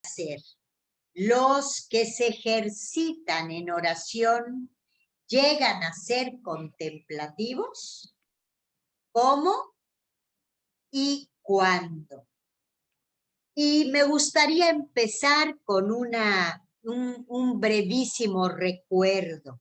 hacer. Los que se ejercitan en oración llegan a ser contemplativos. ¿Cómo y cuándo? Y me gustaría empezar con un brevísimo recuerdo.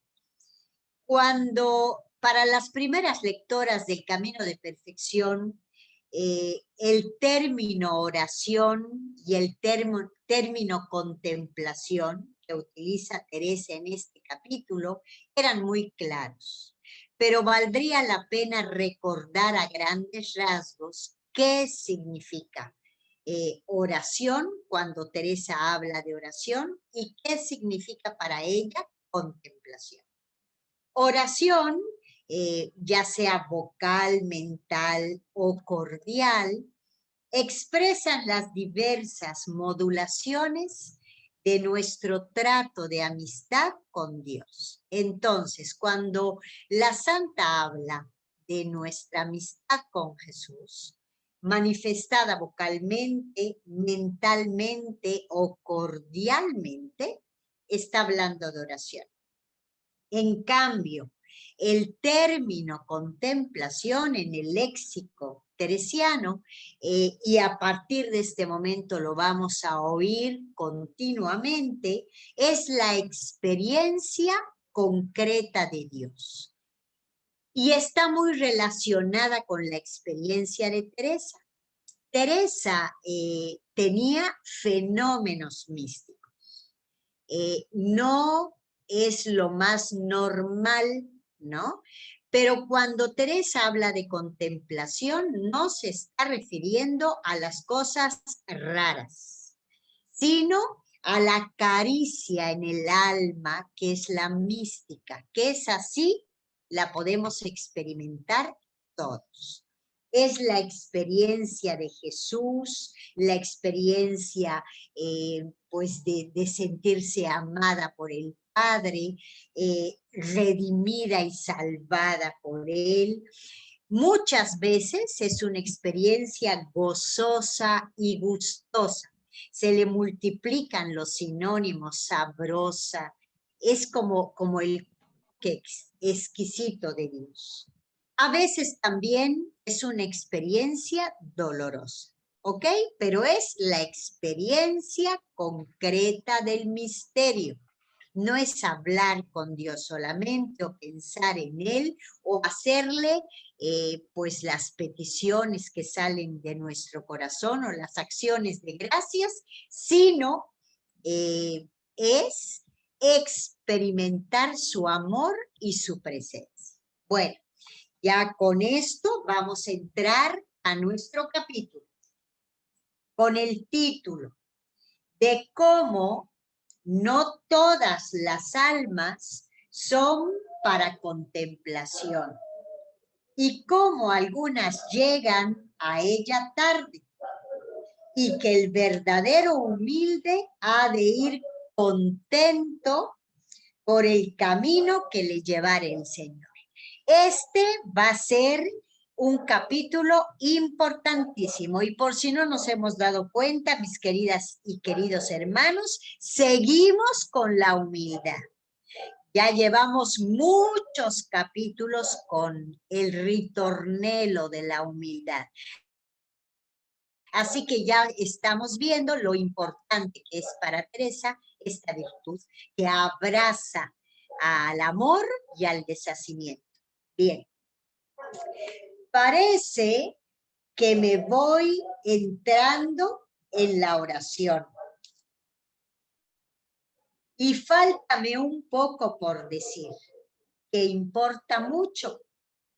Cuando para las primeras lectoras del Camino de Perfección, el término oración y el término contemplación que utiliza Teresa en este capítulo eran muy claros, pero valdría la pena recordar a grandes rasgos qué significa oración cuando Teresa habla de oración y qué significa para ella contemplación. Oración, ya sea vocal, mental o cordial, expresan las diversas modulaciones de nuestro trato de amistad con Dios. Entonces, cuando la Santa habla de nuestra amistad con Jesús, manifestada vocalmente, mentalmente o cordialmente, está hablando de oración. En cambio, el término contemplación en el léxico teresiano, y a partir de este momento lo vamos a oír continuamente, es la experiencia concreta de Dios. Y está muy relacionada con la experiencia de Teresa. Teresa tenía fenómenos místicos. No es lo más normal, ¿no? Pero cuando Teresa habla de contemplación, no se está refiriendo a las cosas raras, sino a la caricia en el alma, que es la mística, que es así, la podemos experimentar todos. Es la experiencia de Jesús, la experiencia pues de sentirse amada por el Padre, redimida y salvada por Él. Muchas veces es una experiencia gozosa y gustosa. Se le multiplican los sinónimos, sabrosa, es como el que exquisito de Dios. A veces también es una experiencia dolorosa, ¿ok? Pero es la experiencia concreta del misterio. No es hablar con Dios solamente o pensar en Él o hacerle pues las peticiones que salen de nuestro corazón o las acciones de gracias, sino es experimentar su amor y su presencia. Bueno, ya con esto vamos a entrar a nuestro capítulo, con el título de cómo no todas las almas son para contemplación y cómo algunas llegan a ella tarde y que el verdadero humilde ha de ir contento por el camino que le llevara el Señor. Este va a ser un capítulo importantísimo y por si no nos hemos dado cuenta, mis queridas y queridos hermanos, seguimos con la humildad. Ya llevamos muchos capítulos con el ritornelo de la humildad. Así que ya estamos viendo lo importante que es para Teresa esta virtud que abraza al amor y al deshacimiento. Bien, parece que me voy entrando en la oración. Y fáltame un poco por decir, que importa mucho,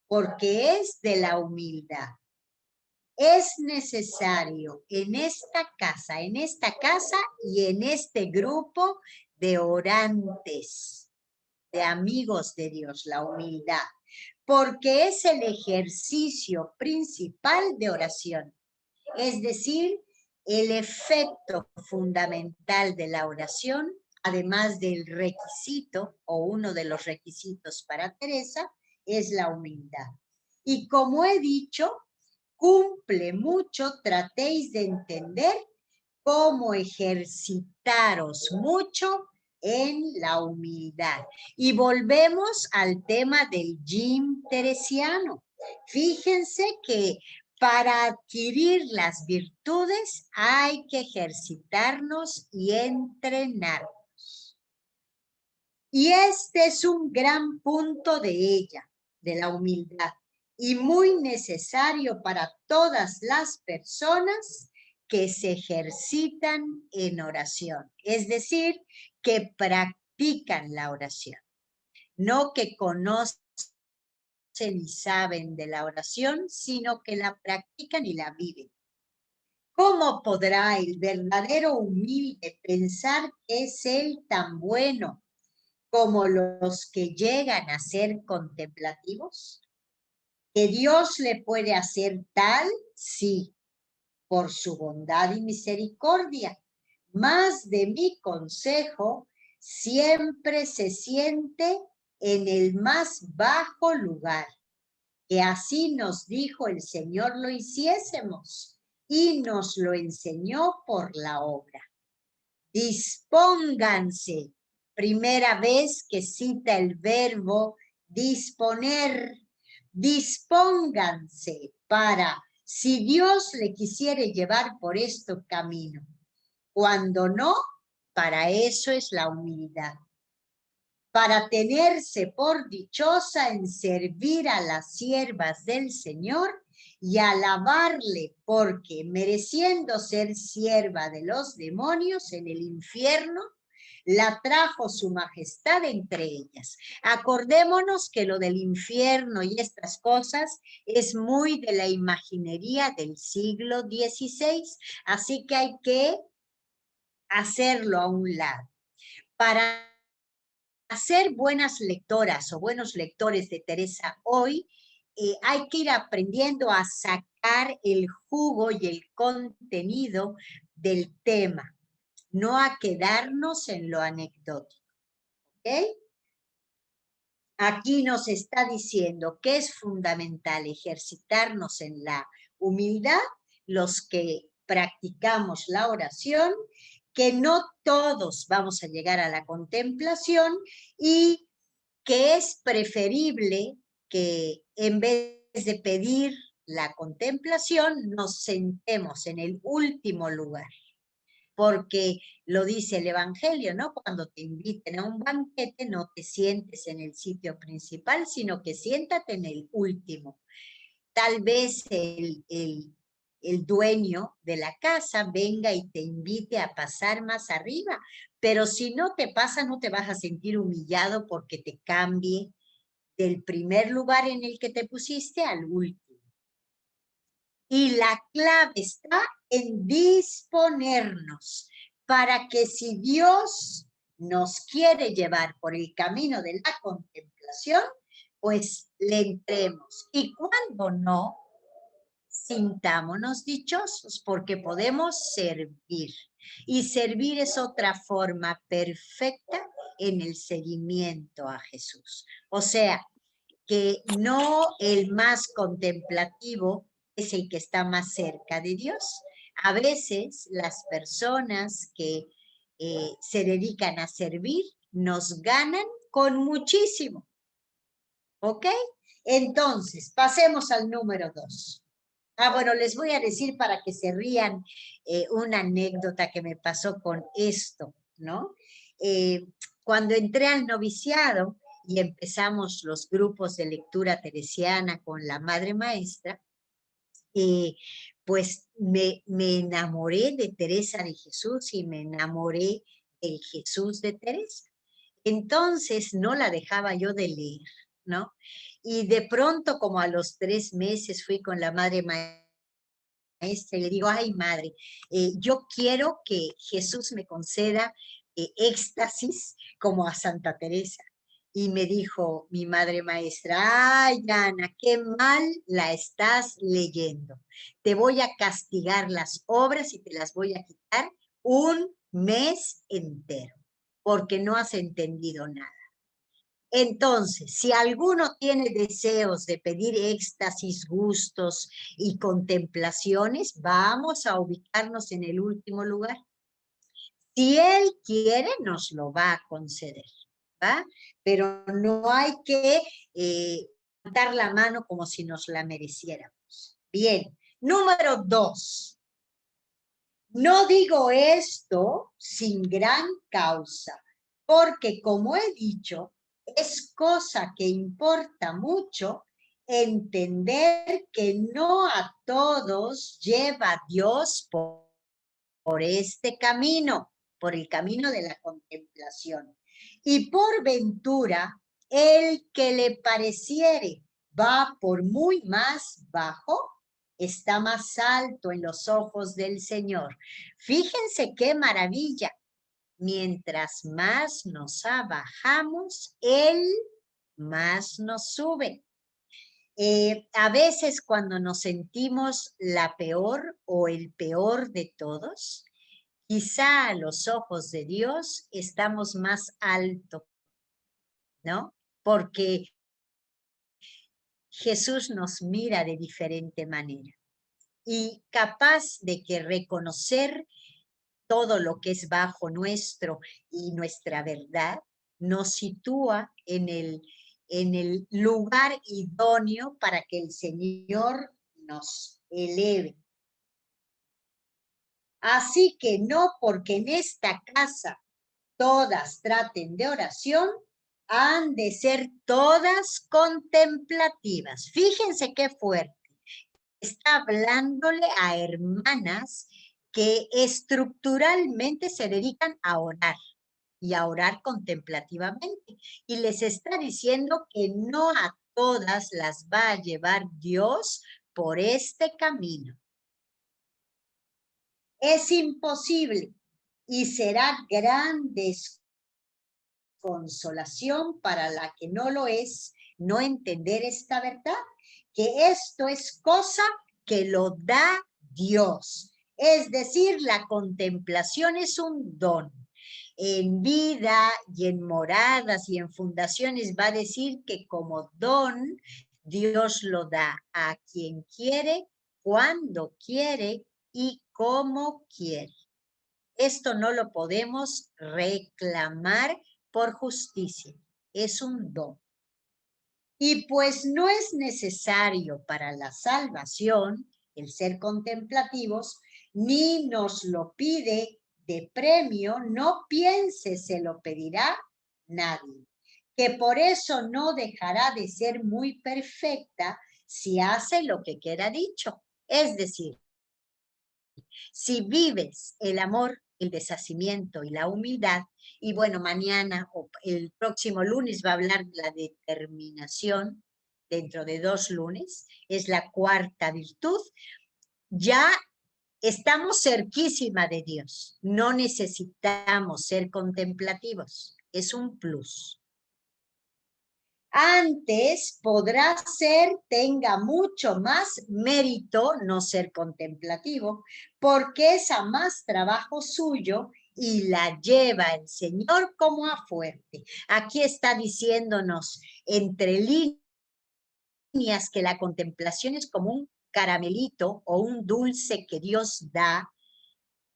porque es de la humildad. Es necesario en esta casa y en este grupo de orantes, de amigos de Dios, la humildad, porque es el ejercicio principal de oración. Es decir, el efecto fundamental de la oración, además del requisito, o uno de los requisitos para Teresa, es la humildad. Y como he dicho, cumple mucho, tratéis de entender cómo ejercitaros mucho en la humildad. Y volvemos al tema del yin teresiano. Fíjense que para adquirir las virtudes hay que ejercitarnos y entrenarnos. Y este es un gran punto de ella, de la humildad, y muy necesario para todas las personas que se ejercitan en oración, es decir, que practican la oración, no que conocen y saben de la oración, sino que la practican y la viven. ¿Cómo podrá el verdadero humilde pensar que es él tan bueno como los que llegan a ser contemplativos? ¿Que Dios le puede hacer tal? Sí, por su bondad y misericordia. Mas de mi consejo, siempre se siente en el más bajo lugar, que así nos dijo el Señor lo hiciésemos, y nos lo enseñó por la obra. Dispónganse, primera vez que cita el verbo disponer, dispónganse para, si Dios le quisiere llevar por este camino. Cuando no, para eso es la humildad. Para tenerse por dichosa en servir a las siervas del Señor y alabarle, porque mereciendo ser sierva de los demonios en el infierno, la trajo su majestad entre ellas. Acordémonos que lo del infierno y estas cosas es muy de la imaginería del siglo XVI, así que hay que hacerlo a un lado. Para ser buenas lectoras o buenos lectores de Teresa hoy, hay que ir aprendiendo a sacar el jugo y el contenido del tema, no a quedarnos en lo anecdótico. ¿Ok? Aquí nos está diciendo que es fundamental ejercitarnos en la humildad, los que practicamos la oración, que no todos vamos a llegar a la contemplación y que es preferible que en vez de pedir la contemplación nos sentemos en el último lugar, porque lo dice el Evangelio, ¿no? Cuando te inviten a un banquete no te sientes en el sitio principal, sino que siéntate en el último. Tal vez el dueño de la casa venga y te invite a pasar más arriba, pero si no te pasa, no te vas a sentir humillado porque te cambie del primer lugar en el que te pusiste al último. Y la clave está en disponernos para que si Dios nos quiere llevar por el camino de la contemplación, pues le entremos. Y cuando no, sintámonos dichosos porque podemos servir. Y servir es otra forma perfecta en el seguimiento a Jesús. O sea, que no el más contemplativo es el que está más cerca de Dios. A veces las personas que se dedican a servir nos ganan con muchísimo. ¿Ok? Entonces, pasemos al número 2. Bueno, les voy a decir para que se rían una anécdota que me pasó con esto, ¿no? Cuando entré al noviciado y empezamos los grupos de lectura teresiana con la Madre Maestra, pues me enamoré de Teresa de Jesús y me enamoré del Jesús de Teresa. Entonces no la dejaba yo de leer, ¿no? Y de pronto, como a los 3 meses, fui con la Madre Maestra y le digo, ay madre, yo quiero que Jesús me conceda éxtasis como a Santa Teresa. Y me dijo mi Madre Maestra, ay Ana, qué mal la estás leyendo. Te voy a castigar las obras y te las voy a quitar un mes entero, porque no has entendido nada. Entonces, si alguno tiene deseos de pedir éxtasis, gustos y contemplaciones, vamos a ubicarnos en el último lugar. Si él quiere, nos lo va a conceder, ¿va? Pero no hay que dar la mano como si nos la mereciéramos. Bien, número 2. No digo esto sin gran causa, porque como he dicho, es cosa que importa mucho entender que no a todos lleva Dios por este camino, por el camino de la contemplación. Y por ventura, el que le pareciere va por muy más bajo, está más alto en los ojos del Señor. Fíjense qué maravilla. Mientras más nos abajamos, Él más nos sube. A veces cuando nos sentimos la peor o el peor de todos, quizá a los ojos de Dios estamos más alto, ¿no? Porque Jesús nos mira de diferente manera y capaz de que reconocer todo lo que es bajo nuestro y nuestra verdad nos sitúa en el lugar idóneo para que el Señor nos eleve. Así que no porque en esta casa todas traten de oración, han de ser todas contemplativas. Fíjense qué fuerte. Está hablándole a hermanas que estructuralmente se dedican a orar y a orar contemplativamente. Y les está diciendo que no a todas las va a llevar Dios por este camino. Es imposible y será gran desconsolación para la que no lo es no entender esta verdad, que esto es cosa que lo da Dios. Es decir, la contemplación es un don. En vida y en moradas y en fundaciones va a decir que como don Dios lo da a quien quiere, cuando quiere y como quiere. Esto no lo podemos reclamar por justicia, es un don. Y pues no es necesario para la salvación el ser contemplativos, ni nos lo pide de premio, no piense se lo pedirá nadie, que por eso no dejará de ser muy perfecta si hace lo que queda dicho. Es decir, si vives el amor, el deshacimiento y la humildad, y bueno, mañana o el próximo lunes va a hablar de la determinación, dentro de 2 lunes, es la cuarta virtud, ya estamos cerquísima de Dios, no necesitamos ser contemplativos, es un plus. Antes podrá ser, tenga mucho más mérito no ser contemplativo, porque es a más trabajo suyo y la lleva el Señor como a fuerte. Aquí está diciéndonos entre líneas que la contemplación es como un caramelito o un dulce que Dios da,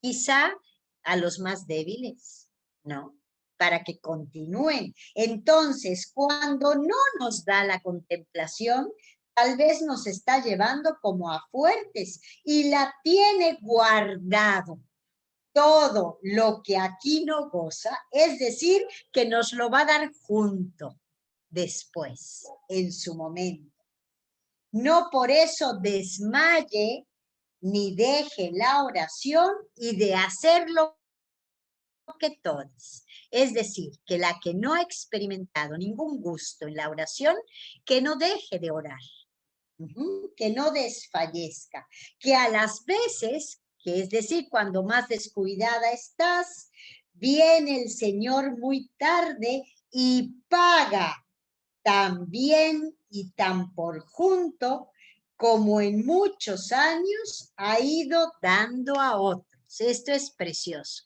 quizá a los más débiles, ¿no? Para que continúen. Entonces, cuando no nos da la contemplación, tal vez nos está llevando como a fuertes y la tiene guardado. Todo lo que aquí no goza, es decir, que nos lo va a dar junto, después, en su momento. No por eso desmaye ni deje la oración y de hacerlo que todos. Es decir, que la que no ha experimentado ningún gusto en la oración, que no deje de orar, que no desfallezca, que a las veces, que es decir, cuando más descuidada estás, viene el Señor muy tarde y paga tan bien y tan por junto como en muchos años ha ido dando a otros. Esto es precioso.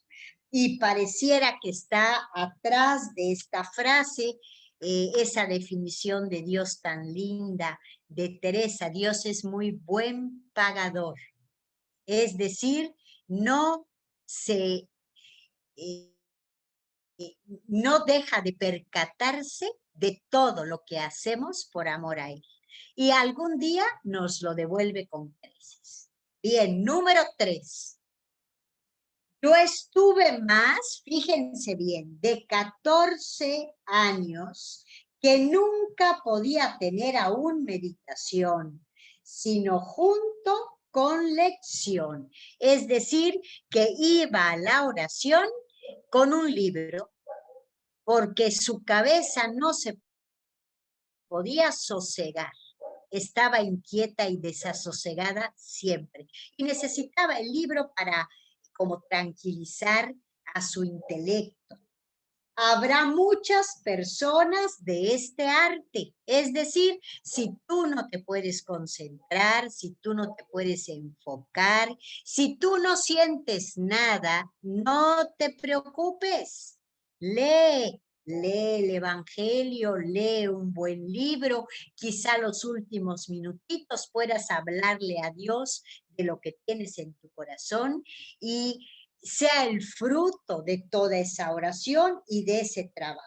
Y pareciera que está atrás de esta frase esa definición de Dios tan linda de Teresa: Dios es muy buen pagador. Es decir, no se... no deja de percatarse de todo lo que hacemos por amor a Él. Y algún día nos lo devuelve con creces. Bien, número 3. Yo estuve más, fíjense bien, de 14 años que nunca podía tener aún meditación, sino junto con lección. Es decir, que iba a la oración con un libro, porque su cabeza no se podía sosegar. Estaba inquieta y desasosegada siempre. Y necesitaba el libro para como tranquilizar a su intelecto. Habrá muchas personas de este arte. Es decir, si tú no te puedes concentrar, si tú no te puedes enfocar, si tú no sientes nada, no te preocupes. Lee el Evangelio, lee un buen libro, quizá los últimos minutitos puedas hablarle a Dios de lo que tienes en tu corazón y sea el fruto de toda esa oración y de ese trabajo.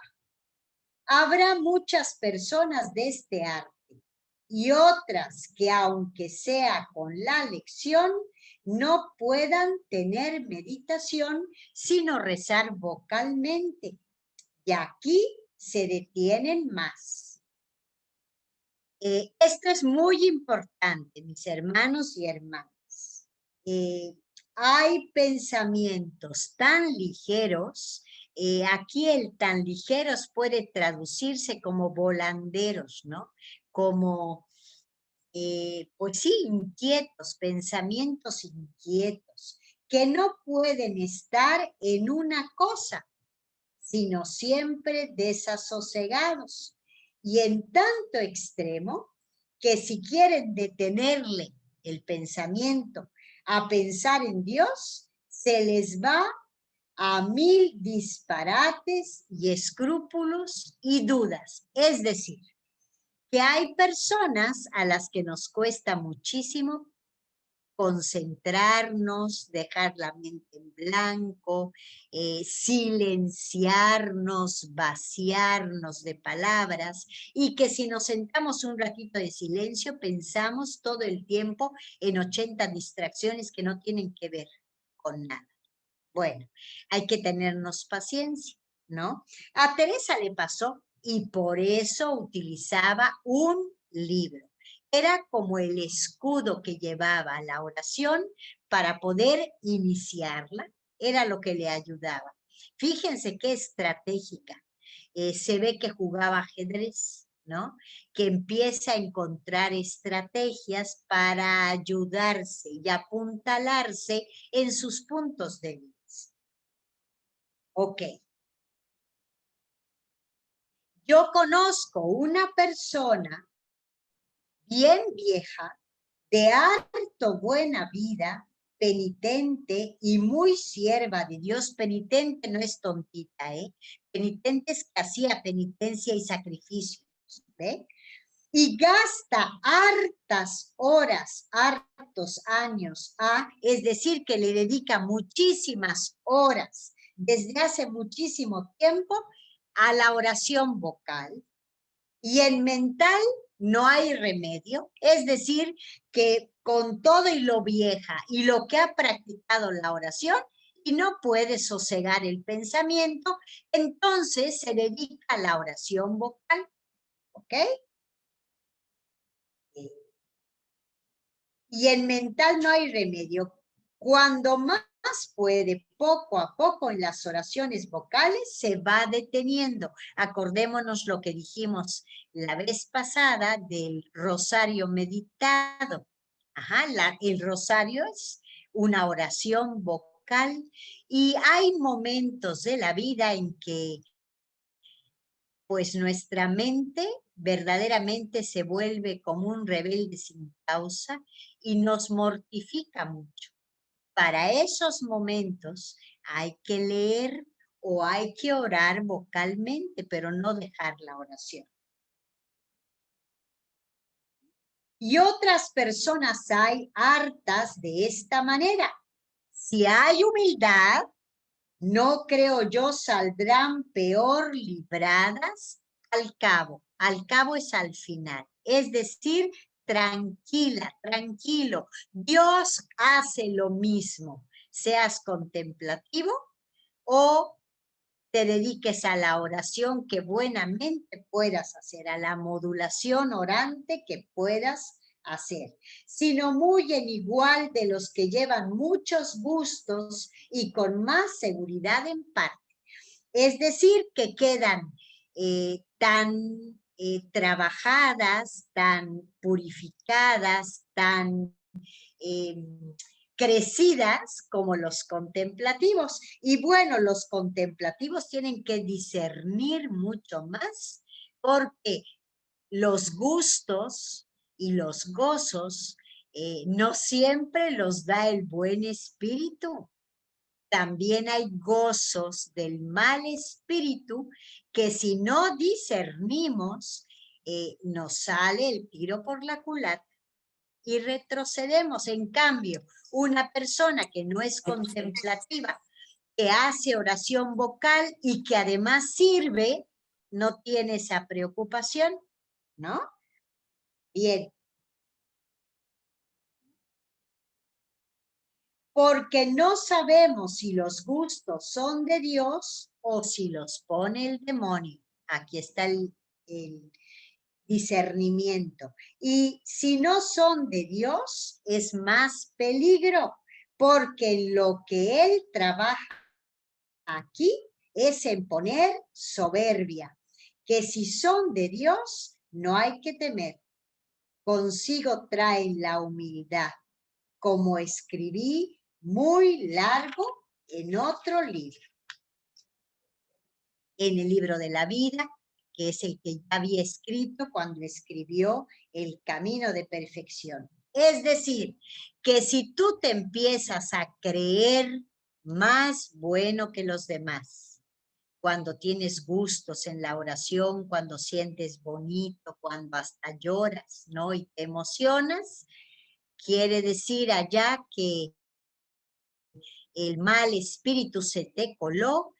Habrá muchas personas de este arte y otras que, aunque sea con la lección, no puedan tener meditación sino rezar vocalmente. Y aquí se detienen más. Esto es muy importante, mis hermanos y hermanas. Hay pensamientos tan ligeros, aquí el tan ligeros puede traducirse como volanderos, ¿no? Como, pues sí, inquietos, pensamientos inquietos, que no pueden estar en una cosa, sino siempre desasosegados, y en tanto extremo que si quieren detenerle el pensamiento a pensar en Dios, se les va a 1000 disparates y escrúpulos y dudas. Es decir, que hay personas a las que nos cuesta muchísimo concentrarnos, dejar la mente en blanco, silenciarnos, vaciarnos de palabras, y que si nos sentamos un ratito de silencio, pensamos todo el tiempo en 80 distracciones que no tienen que ver con nada. Bueno, hay que tenernos paciencia, ¿no? A Teresa le pasó y por eso utilizaba un libro. Era como el escudo que llevaba la oración para poder iniciarla, era lo que le ayudaba. Fíjense qué estratégica. Se ve que jugaba ajedrez, ¿no? Que empieza a encontrar estrategias para ayudarse y apuntalarse en sus puntos de vista. Ok. Yo conozco una persona bien vieja, de harto buena vida, penitente y muy sierva de Dios. Penitente no es tontita, ¿eh? Penitente es que hacía penitencia y sacrificios, ¿ve? Y gasta hartas horas, hartos años, es decir, que le dedica muchísimas horas desde hace muchísimo tiempo a la oración vocal, y en mental no hay remedio, es decir, que con todo y lo vieja y lo que ha practicado la oración, y no puede sosegar el pensamiento, entonces se dedica a la oración vocal, ¿ok? Y en mental no hay remedio. Cuando más puede, poco a poco en las oraciones vocales se va deteniendo. Acordémonos lo que dijimos la vez pasada del rosario meditado. Ajá, el rosario es una oración vocal y hay momentos de la vida en que pues nuestra mente verdaderamente se vuelve como un rebelde sin causa y nos mortifica mucho. Para esos momentos hay que leer o hay que orar vocalmente, pero no dejar la oración. Y otras personas hay hartas de esta manera. Si hay humildad, no creo yo saldrán peor libradas al cabo. Al cabo es al final. Es decir, tranquila, tranquilo. Dios hace lo mismo. Seas contemplativo o te dediques a la oración que buenamente puedas hacer, a la modulación orante que puedas hacer, sino muy en igual de los que llevan muchos gustos y con más seguridad en parte. Es decir, que quedan tan trabajadas, tan purificadas, tan crecidas como los contemplativos. Y bueno, los contemplativos tienen que discernir mucho más porque los gustos y los gozos no siempre los da el buen espíritu. También hay gozos del mal espíritu que si no discernimos, nos sale el tiro por la culata y retrocedemos. En cambio, una persona que no es contemplativa, que hace oración vocal y que además sirve, no tiene esa preocupación, ¿no? Bien. Porque no sabemos si los gustos son de Dios o si los pone el demonio. Aquí está el discernimiento. Y si no son de Dios, es más peligro, porque lo que Él trabaja aquí es en poner soberbia, que si son de Dios, no hay que temer. Consigo traen la humildad, como escribí muy largo en otro libro. En el libro de la vida, que es el que ya había escrito cuando escribió El Camino de Perfección. Es decir, que si tú te empiezas a creer más bueno que los demás, cuando tienes gustos en la oración, cuando sientes bonito, cuando hasta lloras, ¿no? Y te emocionas, quiere decir allá que el mal espíritu se te coló,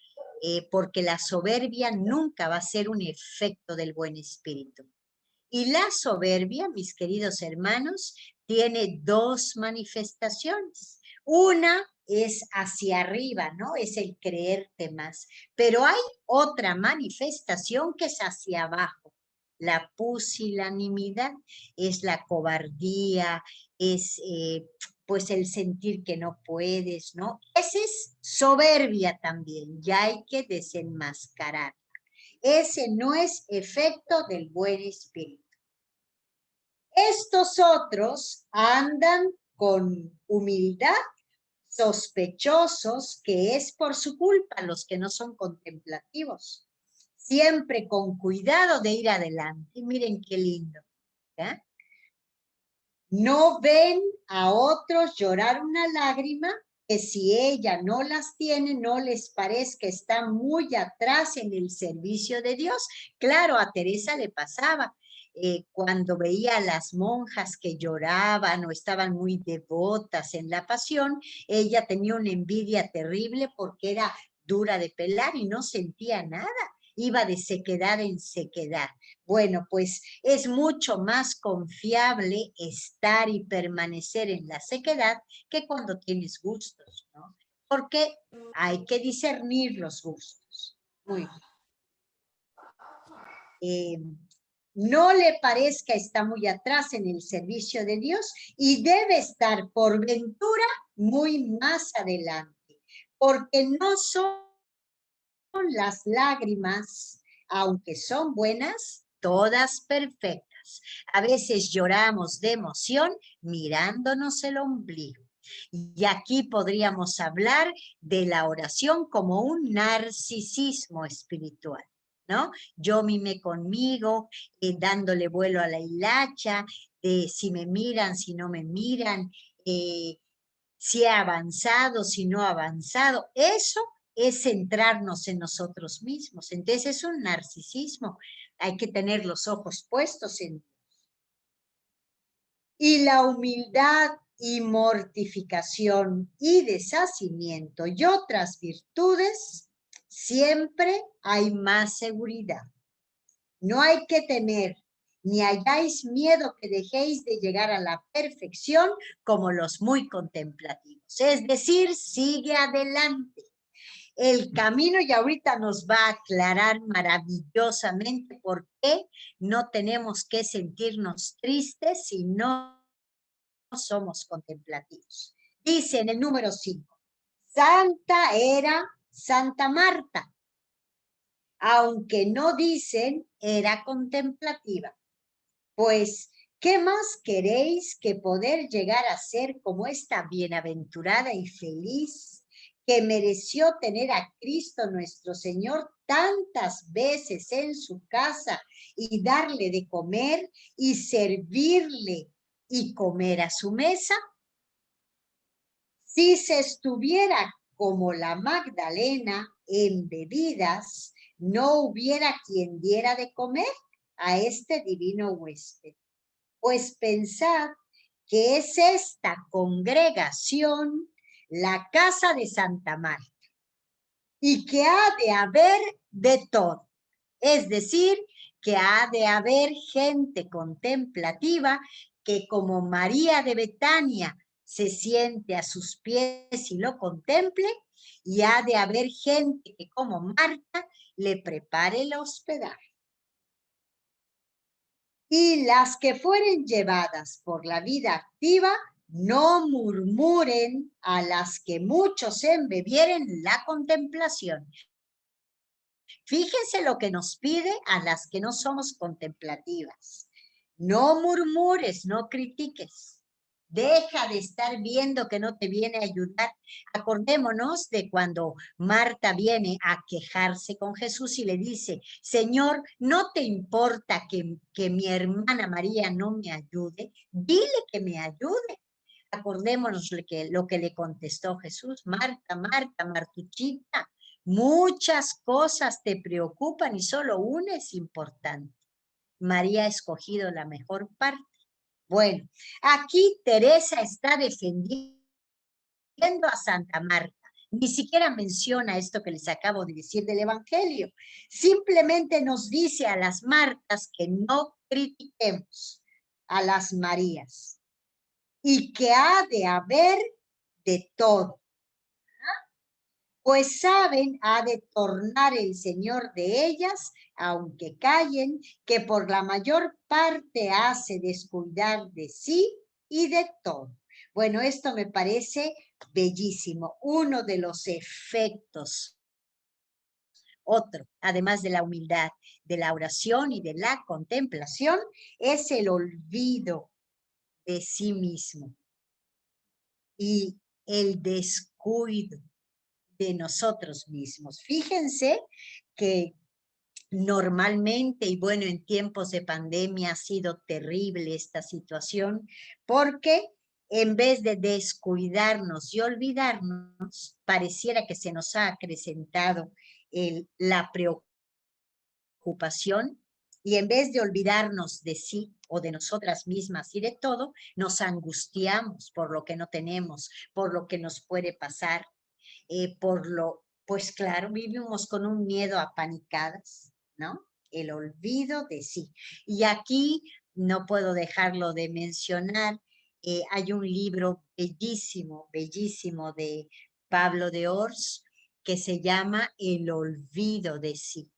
porque la soberbia nunca va a ser un efecto del buen espíritu. Y la soberbia, mis queridos hermanos, tiene dos manifestaciones. Una es hacia arriba, ¿no? Es el creerte más. Pero hay otra manifestación que es hacia abajo. La pusilanimidad es la cobardía, es pues el sentir que no puedes, ¿no? Esa es soberbia también, ya hay que desenmascarar. Ese no es efecto del buen espíritu. Estos otros andan con humildad, sospechosos que es por su culpa los que no son contemplativos. Siempre con cuidado de ir adelante. Y miren qué lindo. ¿Ya? No ven a otros llorar una lágrima que si ella no las tiene, no les parezca está muy atrás en el servicio de Dios. Claro, a Teresa le pasaba. Cuando veía a las monjas que lloraban o estaban muy devotas en la pasión, ella tenía una envidia terrible porque era dura de pelar y no sentía nada. Iba de sequedad en sequedad. Bueno, pues es mucho más confiable estar y permanecer en la sequedad que cuando tienes gustos, ¿no? Porque hay que discernir los gustos. Muy bien. No le parezca está muy atrás en el servicio de Dios y debe estar por ventura muy más adelante, porque no son las lágrimas, aunque son buenas, todas perfectas. A veces lloramos de emoción mirándonos el ombligo. Y aquí podríamos hablar de la oración como un narcisismo espiritual, ¿no? Yo mime conmigo, dándole vuelo a la hilacha, si me miran, si no me miran, si he avanzado, si no he avanzado. Eso es centrarnos en nosotros mismos. Entonces es un narcisismo. Hay que tener los ojos puestos en Dios. Y la humildad y mortificación y deshacimiento y otras virtudes, siempre hay más seguridad. No hay que temer, ni hayáis miedo que dejéis de llegar a la perfección como los muy contemplativos. Es decir, sigue adelante. El camino y ahorita nos va a aclarar maravillosamente por qué no tenemos que sentirnos tristes si no somos contemplativos. Dice en el número 5, Santa era Santa Marta, aunque no dicen era contemplativa. Pues, ¿qué más queréis que poder llegar a ser como esta bienaventurada y feliz que mereció tener a Cristo nuestro Señor tantas veces en su casa y darle de comer y servirle y comer a su mesa? Si se estuviera como la Magdalena en bebidas, no hubiera quien diera de comer a este divino huésped. Pues pensad que es esta congregación la casa de Santa Marta y que ha de haber de todo. Es decir, que ha de haber gente contemplativa que como María de Betania se siente a sus pies y lo contemple, y ha de haber gente que como Marta le prepare el hospedaje. Y las que fueren llevadas por la vida activa, no murmuren a las que muchos embebieren la contemplación. Fíjense lo que nos pide a las que no somos contemplativas. No murmures, no critiques. Deja de estar viendo que no te viene a ayudar. Acordémonos de cuando Marta viene a quejarse con Jesús y le dice, Señor, ¿no te importa que mi hermana María no me ayude? Dile que me ayude. Acordémonos lo que le contestó Jesús. Marta, Marta, Martuchita, muchas cosas te preocupan y solo una es importante. María ha escogido la mejor parte. Bueno, aquí Teresa está defendiendo a Santa Marta. Ni siquiera menciona esto que les acabo de decir del Evangelio. Simplemente nos dice a las Martas que no critiquemos a las Marías y que ha de haber de todo. Pues saben, ha de tornar el Señor de ellas, aunque callen, que por la mayor parte hace descuidar de sí y de todo. Bueno, esto me parece bellísimo. Uno de los efectos, otro, además de la humildad, de la oración y de la contemplación, es el olvido de sí mismo y el descuido de nosotros mismos. Fíjense que normalmente, y bueno, en tiempos de pandemia ha sido terrible esta situación, porque en vez de descuidarnos y olvidarnos, pareciera que se nos ha acrecentado la preocupación, y en vez de olvidarnos de sí o de nosotras mismas y de todo, nos angustiamos por lo que no tenemos, por lo que nos puede pasar, pues claro, vivimos con un miedo apanicadas, ¿no? El olvido de sí. Y aquí no puedo dejarlo de mencionar, hay un libro bellísimo, bellísimo de Pablo de Ors que se llama El olvido de sí,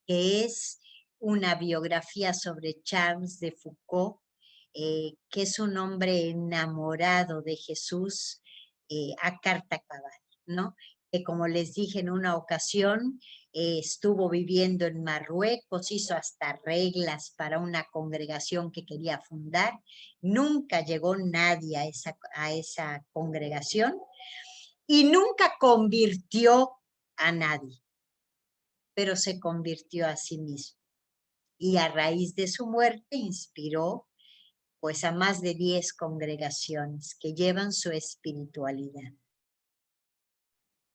que es una biografía sobre Charles de Foucault, que es un hombre enamorado de Jesús a carta cabal, ¿no? Que como les dije en una ocasión, estuvo viviendo en Marruecos, hizo hasta reglas para una congregación que quería fundar, nunca llegó nadie a esa congregación y nunca convirtió a nadie, pero se convirtió a sí mismo. Y a raíz de su muerte inspiró pues a más de 10 congregaciones que llevan su espiritualidad.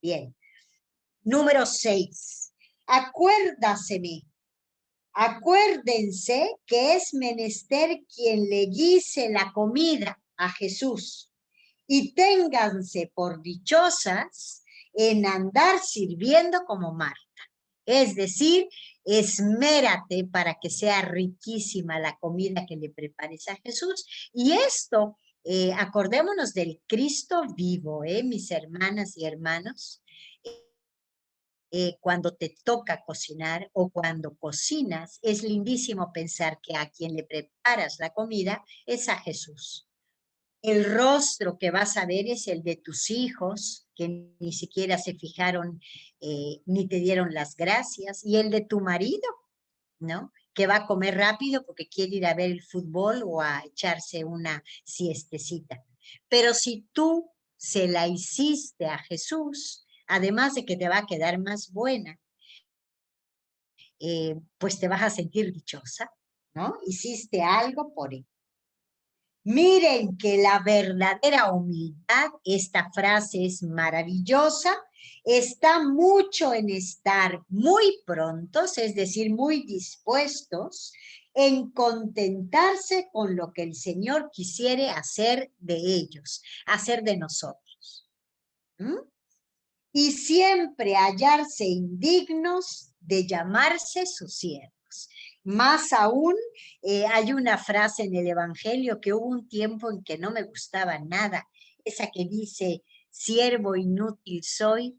Bien, Número 6. Acuérdense que es menester quien le guise la comida a Jesús, y ténganse por dichosas en andar sirviendo como Marta. Es decir, esmérate para que sea riquísima la comida que le prepares a Jesús. Y esto, acordémonos del Cristo vivo, mis hermanas y hermanos. Cuando te toca cocinar o cuando cocinas, es lindísimo pensar que a quien le preparas la comida es a Jesús. El rostro que vas a ver es el de tus hijos, que ni siquiera se fijaron ni te dieron las gracias, y el de tu marido, ¿no? Que va a comer rápido porque quiere ir a ver el fútbol o a echarse una siestecita. Pero si tú se la hiciste a Jesús, además de que te va a quedar más buena, pues te vas a sentir dichosa, ¿no? Hiciste algo por él. Miren que la verdadera humildad, esta frase es maravillosa, está mucho en estar muy prontos, es decir, muy dispuestos en contentarse con lo que el Señor quisiere hacer de ellos, hacer de nosotros. ¿Mm? Y siempre hallarse indignos de llamarse sus siervos. Más aún, hay una frase en el Evangelio que hubo un tiempo en que no me gustaba nada, esa que dice, siervo inútil soy,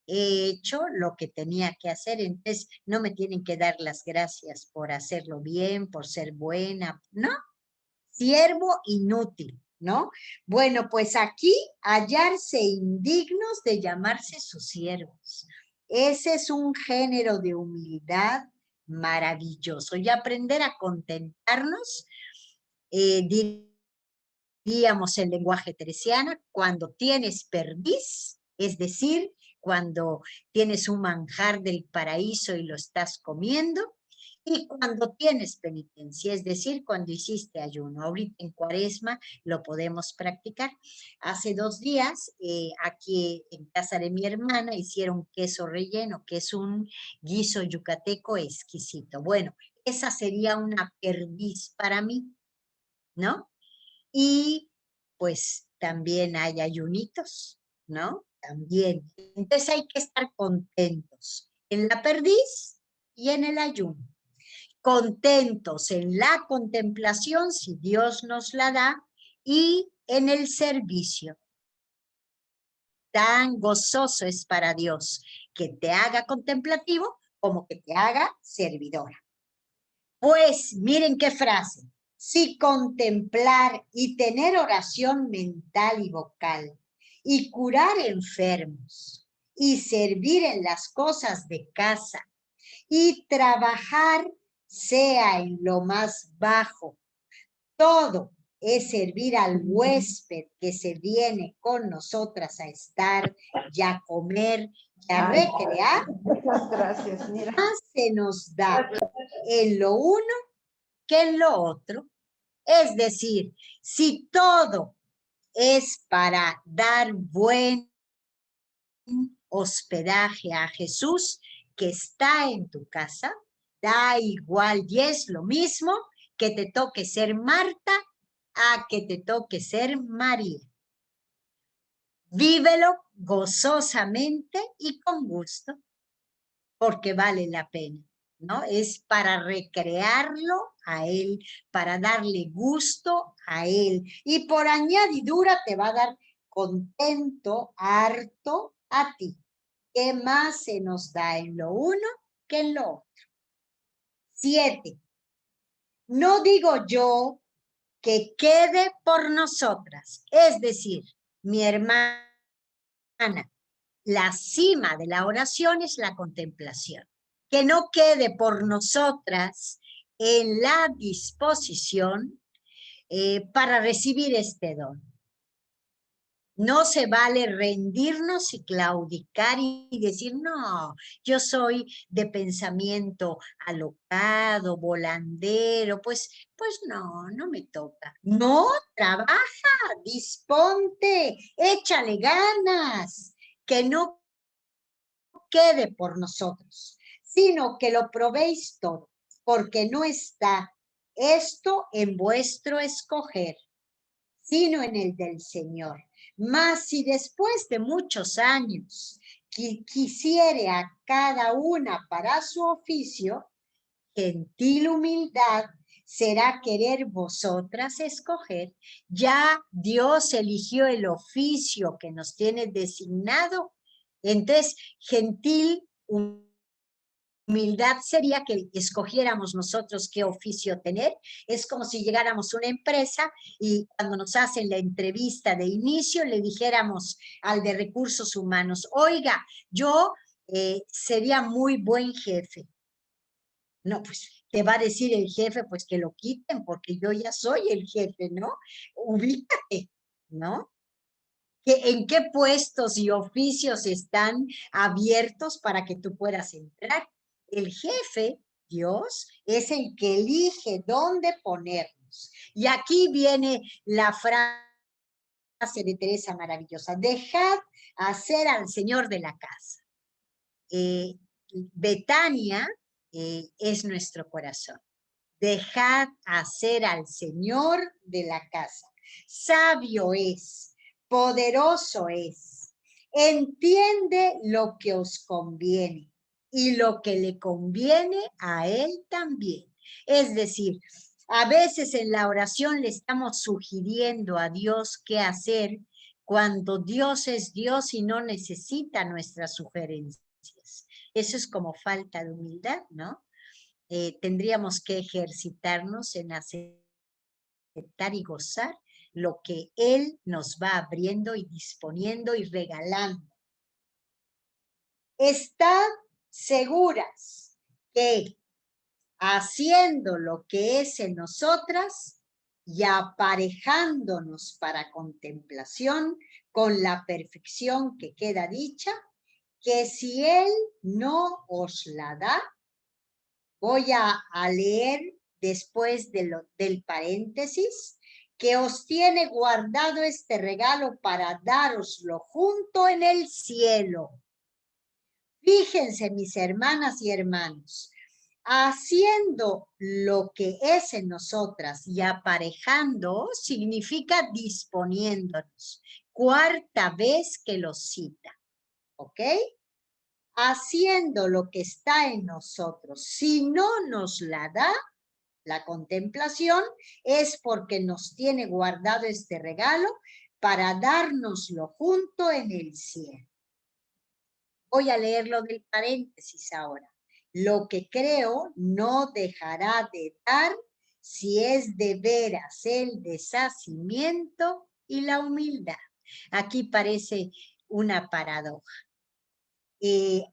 he hecho lo que tenía que hacer, entonces no me tienen que dar las gracias por hacerlo bien, por ser buena, ¿no? Siervo inútil, ¿no? Bueno, pues aquí hallarse indignos de llamarse sus siervos. Ese es un género de humildad maravilloso. Y aprender a contentarnos, diríamos en lenguaje teresiano, cuando tienes perdiz, es decir, cuando tienes un manjar del paraíso y lo estás comiendo, y cuando tienes penitencia, es decir, cuando hiciste ayuno. Ahorita en Cuaresma lo podemos practicar. Hace 2 días, aquí en casa de mi hermana, hicieron queso relleno, que es un guiso yucateco exquisito. Bueno, esa sería una perdiz para mí, ¿no? Y pues también hay ayunitos, ¿no? También. Entonces hay que estar contentos en la perdiz y en el ayuno. Contentos en la contemplación, si Dios nos la da, y en el servicio. Tan gozoso es para Dios que te haga contemplativo como que te haga servidora. Pues miren qué frase. Si contemplar y tener oración mental y vocal, y curar enfermos, y servir en las cosas de casa, y trabajar sea en lo más bajo, todo es servir al huésped que se viene con nosotras a estar y a comer y a recrear. Muchas gracias, mira. Más se nos da en lo uno que en lo otro. Es decir, si todo es para dar buen hospedaje a Jesús que está en tu casa, da igual y es lo mismo que te toque ser Marta a que te toque ser María. Vívelo gozosamente y con gusto, porque vale la pena, ¿no? Es para recrearlo a Él, para darle gusto a Él. Y por añadidura te va a dar contento, harto a ti. ¿Qué más se nos da en lo uno que en lo otro? 7. No digo yo que quede por nosotras, es decir, mi hermana, la cima de la oración es la contemplación. Que no quede por nosotras en la disposición para recibir este don. No se vale rendirnos y claudicar y decir, no, yo soy de pensamiento alocado, volandero, pues no me toca. No, trabaja, disponte, échale ganas, que no quede por nosotros, sino que lo probéis todo, porque no está esto en vuestro escoger, sino en el del Señor. Mas si después de muchos años quisiere a cada una para su oficio, gentil humildad será querer vosotras escoger. Ya Dios eligió el oficio que nos tiene designado. Entonces, gentil humildad sería que escogiéramos nosotros qué oficio tener. Es como si llegáramos a una empresa y cuando nos hacen la entrevista de inicio le dijéramos al de recursos humanos, oiga, yo sería muy buen jefe. No, pues te va a decir el jefe, pues que lo quiten, porque yo ya soy el jefe, ¿no? Ubícate, ¿no? ¿En qué puestos y oficios están abiertos para que tú puedas entrar? El jefe, Dios, es el que elige dónde ponernos. Y aquí viene la frase de Teresa maravillosa, dejad hacer al Señor de la casa. Betania es nuestro corazón. Dejad hacer al Señor de la casa. Sabio es, poderoso es, entiende lo que os conviene y lo que le conviene a él también. Es decir, a veces en la oración le estamos sugiriendo a Dios qué hacer cuando Dios es Dios y no necesita nuestras sugerencias. Eso es como falta de humildad, ¿no? Tendríamos que ejercitarnos en aceptar y gozar lo que Él nos va abriendo y disponiendo y regalando. Estad seguras que haciendo lo que es en nosotras y aparejándonos para contemplación con la perfección que queda dicha, que si Él no os la da, voy a leer después del paréntesis, que os tiene guardado este regalo para dároslo junto en el cielo. Fíjense, mis hermanas y hermanos, haciendo lo que es en nosotras y aparejando significa disponiéndonos. Cuarta vez que lo cita, ¿ok? Haciendo lo que está en nosotros. Si no nos la da, la contemplación, es porque nos tiene guardado este regalo para dárnoslo junto en el cielo. Voy a leerlo del paréntesis ahora. Lo que creo no dejará de dar si es de veras el deshacimiento y la humildad. Aquí parece una paradoja.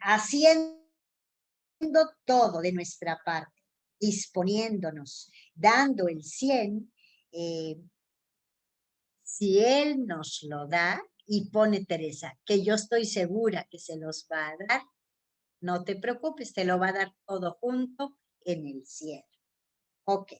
Haciendo todo de nuestra parte, disponiéndonos, dando el 100, si Él nos lo da, y pone Teresa, que yo estoy segura que se los va a dar, no te preocupes, te lo va a dar todo junto en el cielo. Ok.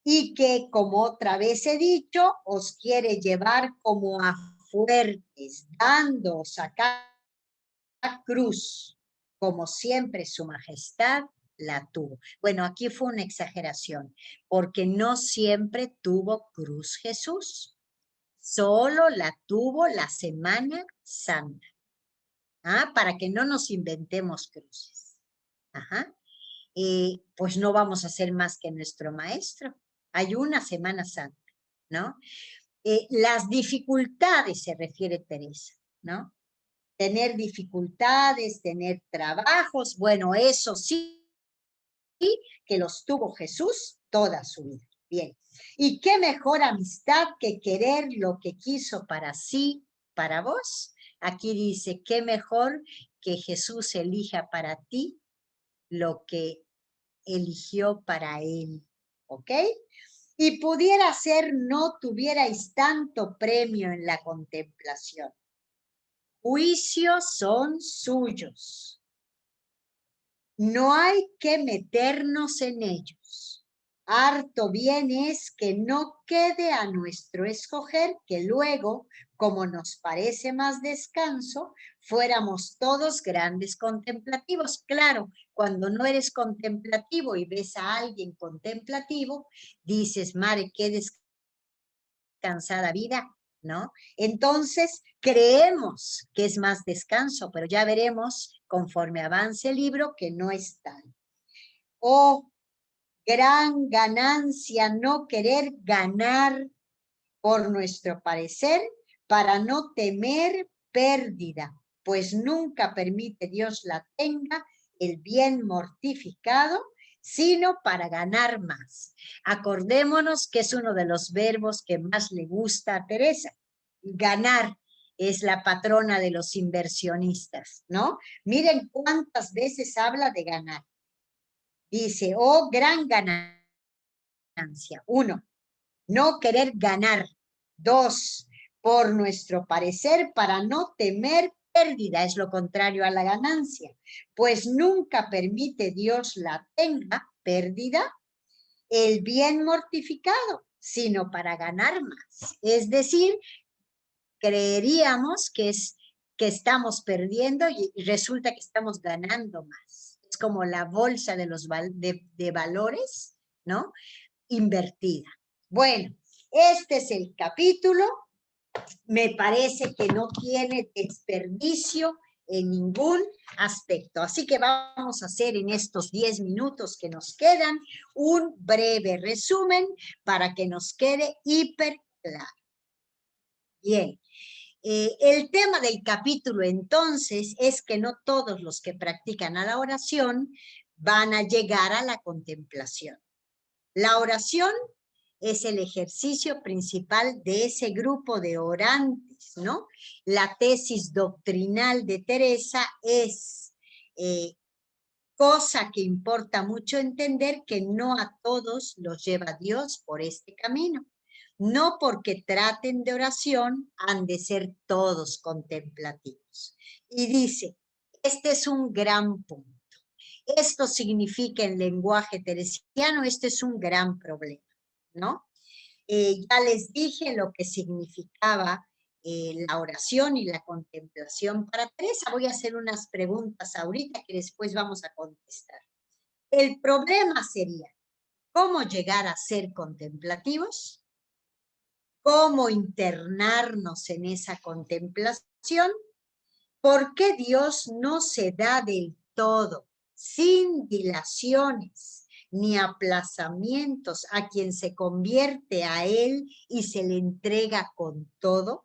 Y que, como otra vez he dicho, os quiere llevar como a fuertes, dándoos a cada cruz, como siempre su majestad la tuvo. Bueno, aquí fue una exageración, porque no siempre tuvo cruz Jesús. Solo la tuvo la Semana Santa. Para que no nos inventemos cruces. Pues no vamos a ser más que nuestro maestro. Hay una Semana Santa, ¿no? Las dificultades se refiere Teresa, ¿no? Tener dificultades, tener trabajos, bueno, eso sí, que los tuvo Jesús toda su vida. Bien, y qué mejor amistad que querer lo que quiso para sí, para vos. Aquí dice, qué mejor que Jesús elija para ti lo que eligió para él, ¿ok? Y pudiera ser no tuvierais tanto premio en la contemplación. Juicios son suyos. No hay que meternos en ellos. Harto bien es que no quede a nuestro escoger que luego, como nos parece más descanso, fuéramos todos grandes contemplativos. Claro, cuando no eres contemplativo y ves a alguien contemplativo, dices, madre, qué descansada vida, ¿no? Entonces, creemos que es más descanso, pero ya veremos conforme avance el libro que no es tal. O gran ganancia no querer ganar por nuestro parecer para no temer pérdida, pues nunca permite Dios la tenga el bien mortificado, sino para ganar más. Acordémonos que es uno de los verbos que más le gusta a Teresa. Ganar es la patrona de los inversionistas, ¿no? Miren cuántas veces habla de ganar. Dice, oh, gran ganancia. 1, no querer ganar. 2, por nuestro parecer, para no temer pérdida, es lo contrario a la ganancia, pues nunca permite Dios la tenga, pérdida, el bien mortificado, sino para ganar más. Es decir, creeríamos que estamos perdiendo y resulta que estamos ganando más. Es como la bolsa de los de valores, ¿no? Invertida. Bueno, este es el capítulo. Me parece que no tiene desperdicio en ningún aspecto. Así que vamos a hacer en estos 10 minutos que nos quedan un breve resumen para que nos quede hiper claro. Bien. El tema del capítulo entonces es que no todos los que practican a la oración van a llegar a la contemplación. La oración es el ejercicio principal de ese grupo de orantes, ¿no? La tesis doctrinal de Teresa es cosa que importa mucho entender que no a todos los lleva Dios por este camino. No porque traten de oración han de ser todos contemplativos. Y dice, este es un gran punto. Esto significa en lenguaje teresiano, este es un gran problema, ¿no? Ya les dije lo que significaba la oración y la contemplación para Teresa. Voy a hacer unas preguntas ahorita que después vamos a contestar. El problema sería, ¿cómo llegar a ser contemplativos? ¿Cómo internarnos en esa contemplación? ¿Por qué Dios no se da del todo, sin dilaciones ni aplazamientos, a quien se convierte a Él y se le entrega con todo?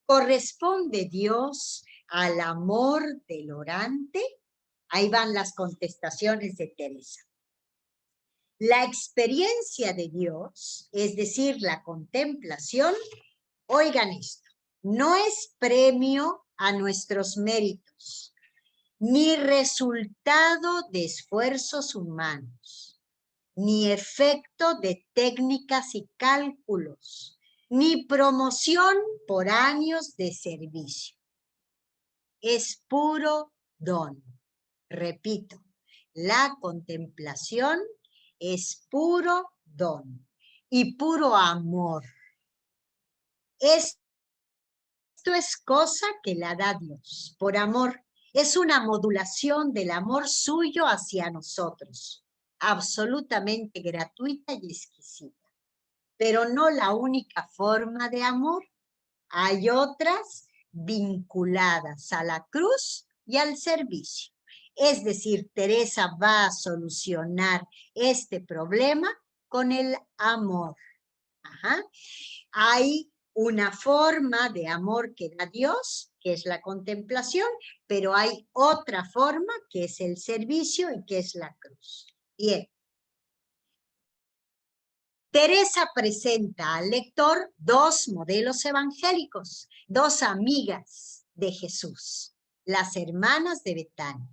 ¿Corresponde Dios al amor del orante? Ahí van las contestaciones de Teresa. La experiencia de Dios, es decir, la contemplación, oigan esto, no es premio a nuestros méritos, ni resultado de esfuerzos humanos, ni efecto de técnicas y cálculos, ni promoción por años de servicio. Es puro don. Repito, la contemplación es puro don y puro amor. Esto es cosa que la da Dios por amor. Es una modulación del amor suyo hacia nosotros, absolutamente gratuita y exquisita, pero no la única forma de amor. Hay otras vinculadas a la cruz y al servicio. Es decir, Teresa va a solucionar este problema con el amor. Ajá. Hay una forma de amor que da Dios, que es la contemplación, pero hay otra forma que es el servicio y que es la cruz. Bien. Teresa presenta al lector dos modelos evangélicos, dos amigas de Jesús, las hermanas de Betania.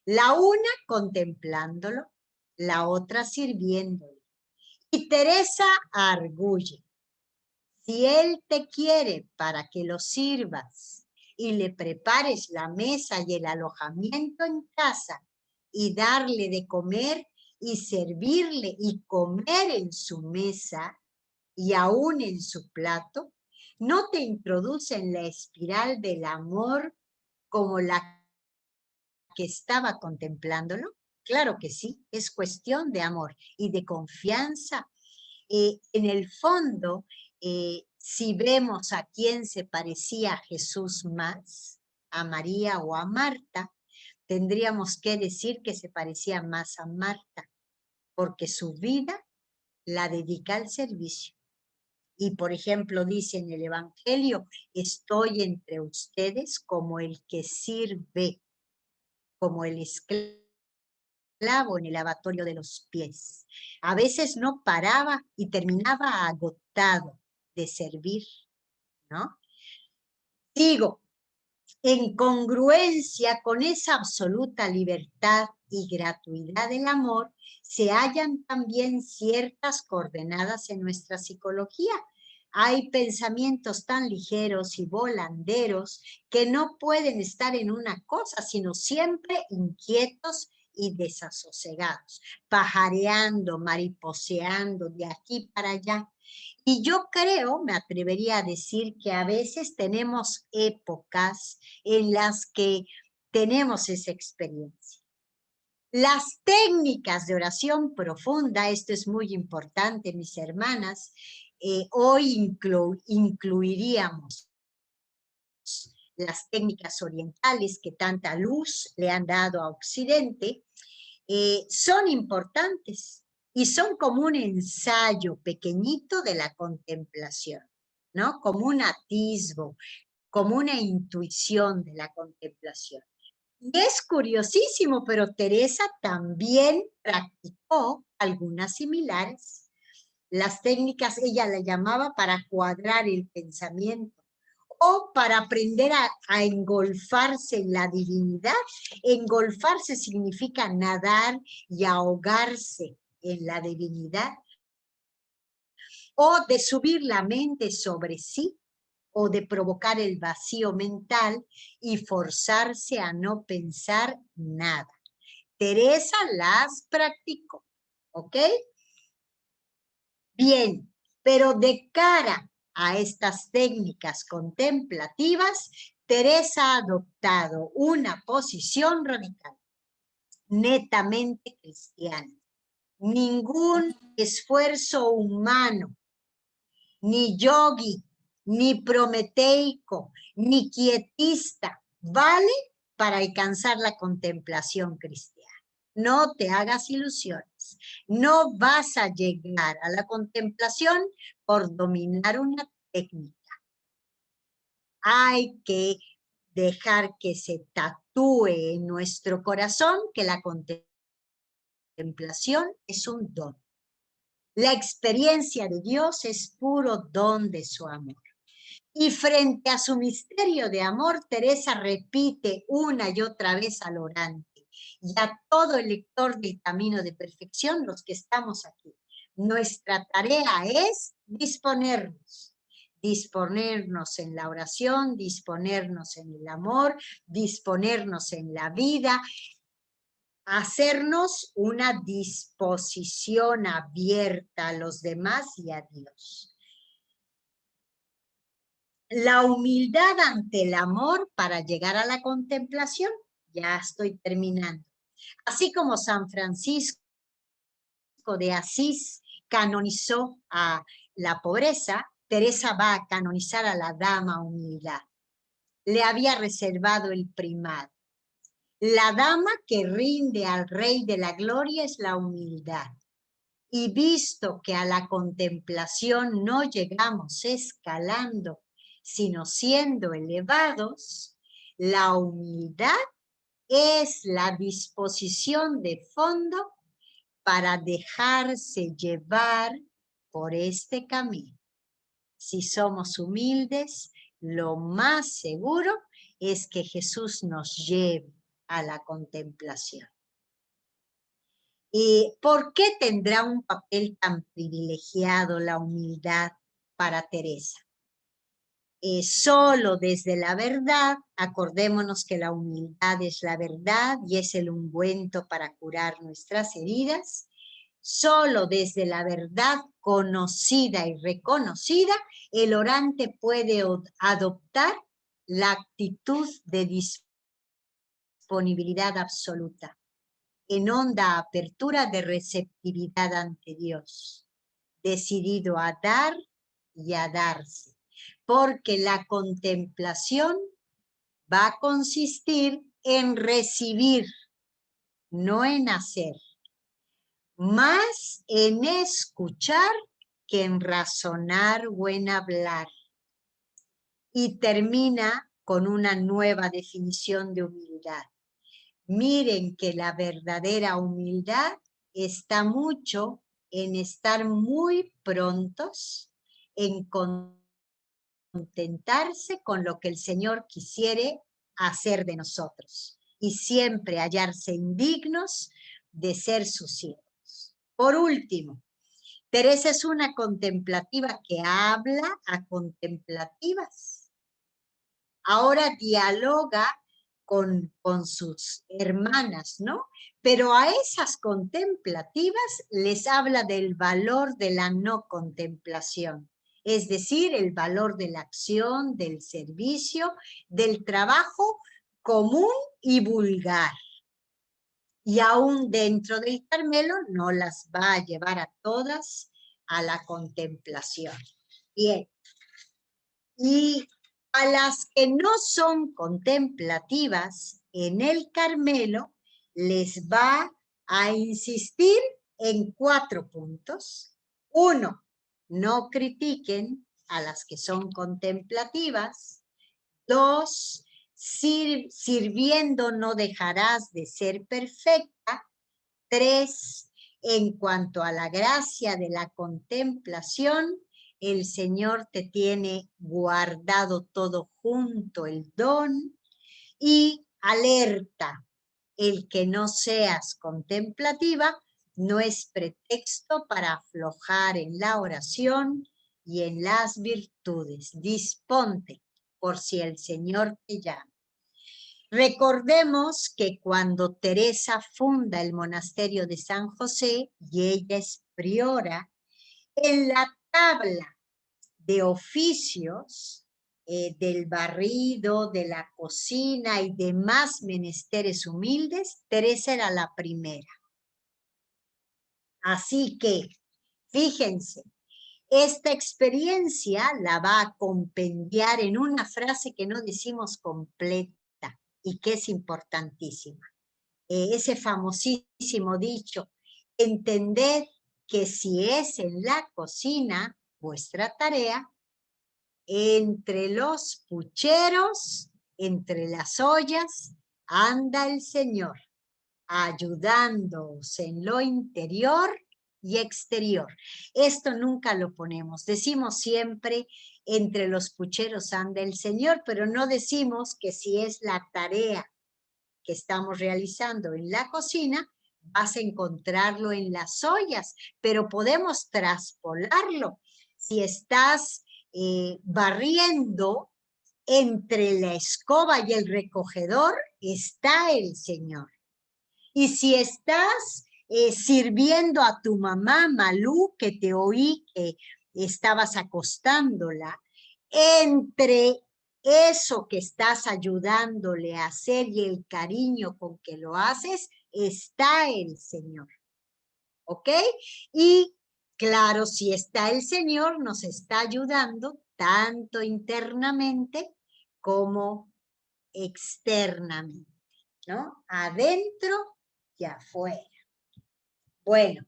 La una contemplándolo, la otra sirviéndolo. Y Teresa arguye, si él te quiere para que lo sirvas y le prepares la mesa y el alojamiento en casa y darle de comer y servirle y comer en su mesa y aún en su plato, ¿no te introduce en la espiral del amor como la que estaba contemplándolo? Claro que sí, es cuestión de amor y de confianza. En el fondo, si vemos a quién se parecía a Jesús más, a María o a Marta, tendríamos que decir que se parecía más a Marta, porque su vida la dedica al servicio. Y, por ejemplo, dice en el Evangelio, estoy entre ustedes como el que sirve, como el esclavo en el lavatorio de los pies. A veces no paraba y terminaba agotado de servir, ¿no? Digo, en congruencia con esa absoluta libertad y gratuidad del amor, se hallan también ciertas coordenadas en nuestra psicología. Hay pensamientos tan ligeros y volanderos que no pueden estar en una cosa, sino siempre inquietos y desasosegados, pajareando, mariposeando de aquí para allá. Y yo creo, me atrevería a decir que a veces tenemos épocas en las que tenemos esa experiencia. Las técnicas de oración profunda, esto es muy importante, mis hermanas, hoy incluiríamos las técnicas orientales que tanta luz le han dado a Occidente, son importantes y son como un ensayo pequeñito de la contemplación, ¿no? Como un atisbo, como una intuición de la contemplación. Y es curiosísimo, pero Teresa también practicó algunas similares. Las técnicas ella la llamaba para cuadrar el pensamiento o para aprender a engolfarse en la divinidad. Engolfarse significa nadar y ahogarse en la divinidad, o de subir la mente sobre sí, o de provocar el vacío mental y forzarse a no pensar nada. Teresa las practicó, ¿ok? Bien, pero de cara a estas técnicas contemplativas, Teresa ha adoptado una posición radical, netamente cristiana. Ningún esfuerzo humano, ni yogi, ni prometeico, ni quietista, vale para alcanzar la contemplación cristiana. No te hagas ilusiones. No vas a llegar a la contemplación por dominar una técnica. Hay que dejar que se tatúe en nuestro corazón que la contemplación es un don. La experiencia de Dios es puro don de su amor. Y frente a su misterio de amor, Teresa repite una y otra vez al orante y a todo el lector del camino de perfección, los que estamos aquí. Nuestra tarea es disponernos en la oración, disponernos en el amor, disponernos en la vida, hacernos una disposición abierta a los demás y a Dios. La humildad ante el amor para llegar a la contemplación. Ya estoy terminando. Así como San Francisco de Asís canonizó a la pobreza, Teresa va a canonizar a la dama humildad. Le había reservado el primado. La dama que rinde al Rey de la Gloria es la humildad. Y visto que a la contemplación no llegamos escalando, sino siendo elevados, la humildad es la disposición de fondo para dejarse llevar por este camino. Si somos humildes, lo más seguro es que Jesús nos lleve a la contemplación. ¿Por qué tendrá un papel tan privilegiado la humildad para Teresa? Solo desde la verdad, acordémonos que la humildad es la verdad y es el ungüento para curar nuestras heridas, Solo desde la verdad conocida y reconocida, el orante puede adoptar la actitud de disponibilidad absoluta, en honda apertura de receptividad ante Dios, decidido a dar y a darse, porque la contemplación va a consistir en recibir, no en hacer, más en escuchar que en razonar o en hablar. Y termina con una nueva definición de humildad. Miren que la verdadera humildad está mucho en estar muy prontos en contentarse con lo que el Señor quisiere hacer de nosotros y siempre hallarse indignos de ser sus siervos. Por último, Teresa es una contemplativa que habla a contemplativas. Ahora dialoga con sus hermanas, ¿no? Pero a esas contemplativas les habla del valor de la no contemplación, es decir, el valor de la acción, del servicio, del trabajo común y vulgar. Y aún dentro del Carmelo no las va a llevar a todas a la contemplación. Bien. Y a las que no son contemplativas, en el Carmelo les va a insistir en 4 puntos. 1, no critiquen a las que son contemplativas. 2, sirviendo no dejarás de ser perfecta. 3, en cuanto a la gracia de la contemplación, el Señor te tiene guardado todo junto el don. Y alerta, el que no seas contemplativa no es pretexto para aflojar en la oración y en las virtudes. Disponte por si el Señor te llama. Recordemos que cuando Teresa funda el monasterio de San José, y ella es priora, en la tabla de oficios del barrido, de la cocina y demás menesteres humildes, Teresa era la primera. Así que, fíjense, esta experiencia la va a compendiar en una frase que no decimos completa y que es importantísima. Ese famosísimo dicho, entended que si es en la cocina vuestra tarea, entre los pucheros, entre las ollas, anda el Señor, ayudándoos en lo interior y exterior. Esto nunca lo ponemos, decimos siempre entre los pucheros anda el Señor, pero no decimos que si es la tarea que estamos realizando en la cocina, vas a encontrarlo en las ollas, pero podemos traspolarlo. Si estás barriendo, entre la escoba y el recogedor está el Señor. Y si estás sirviendo a tu mamá, Malú, que te oí que estabas acostándola, entre eso que estás ayudándole a hacer y el cariño con que lo haces, está el Señor. ¿Ok? Y claro, si está el Señor, nos está ayudando tanto internamente como externamente, ¿no? Adentro y afuera. Bueno,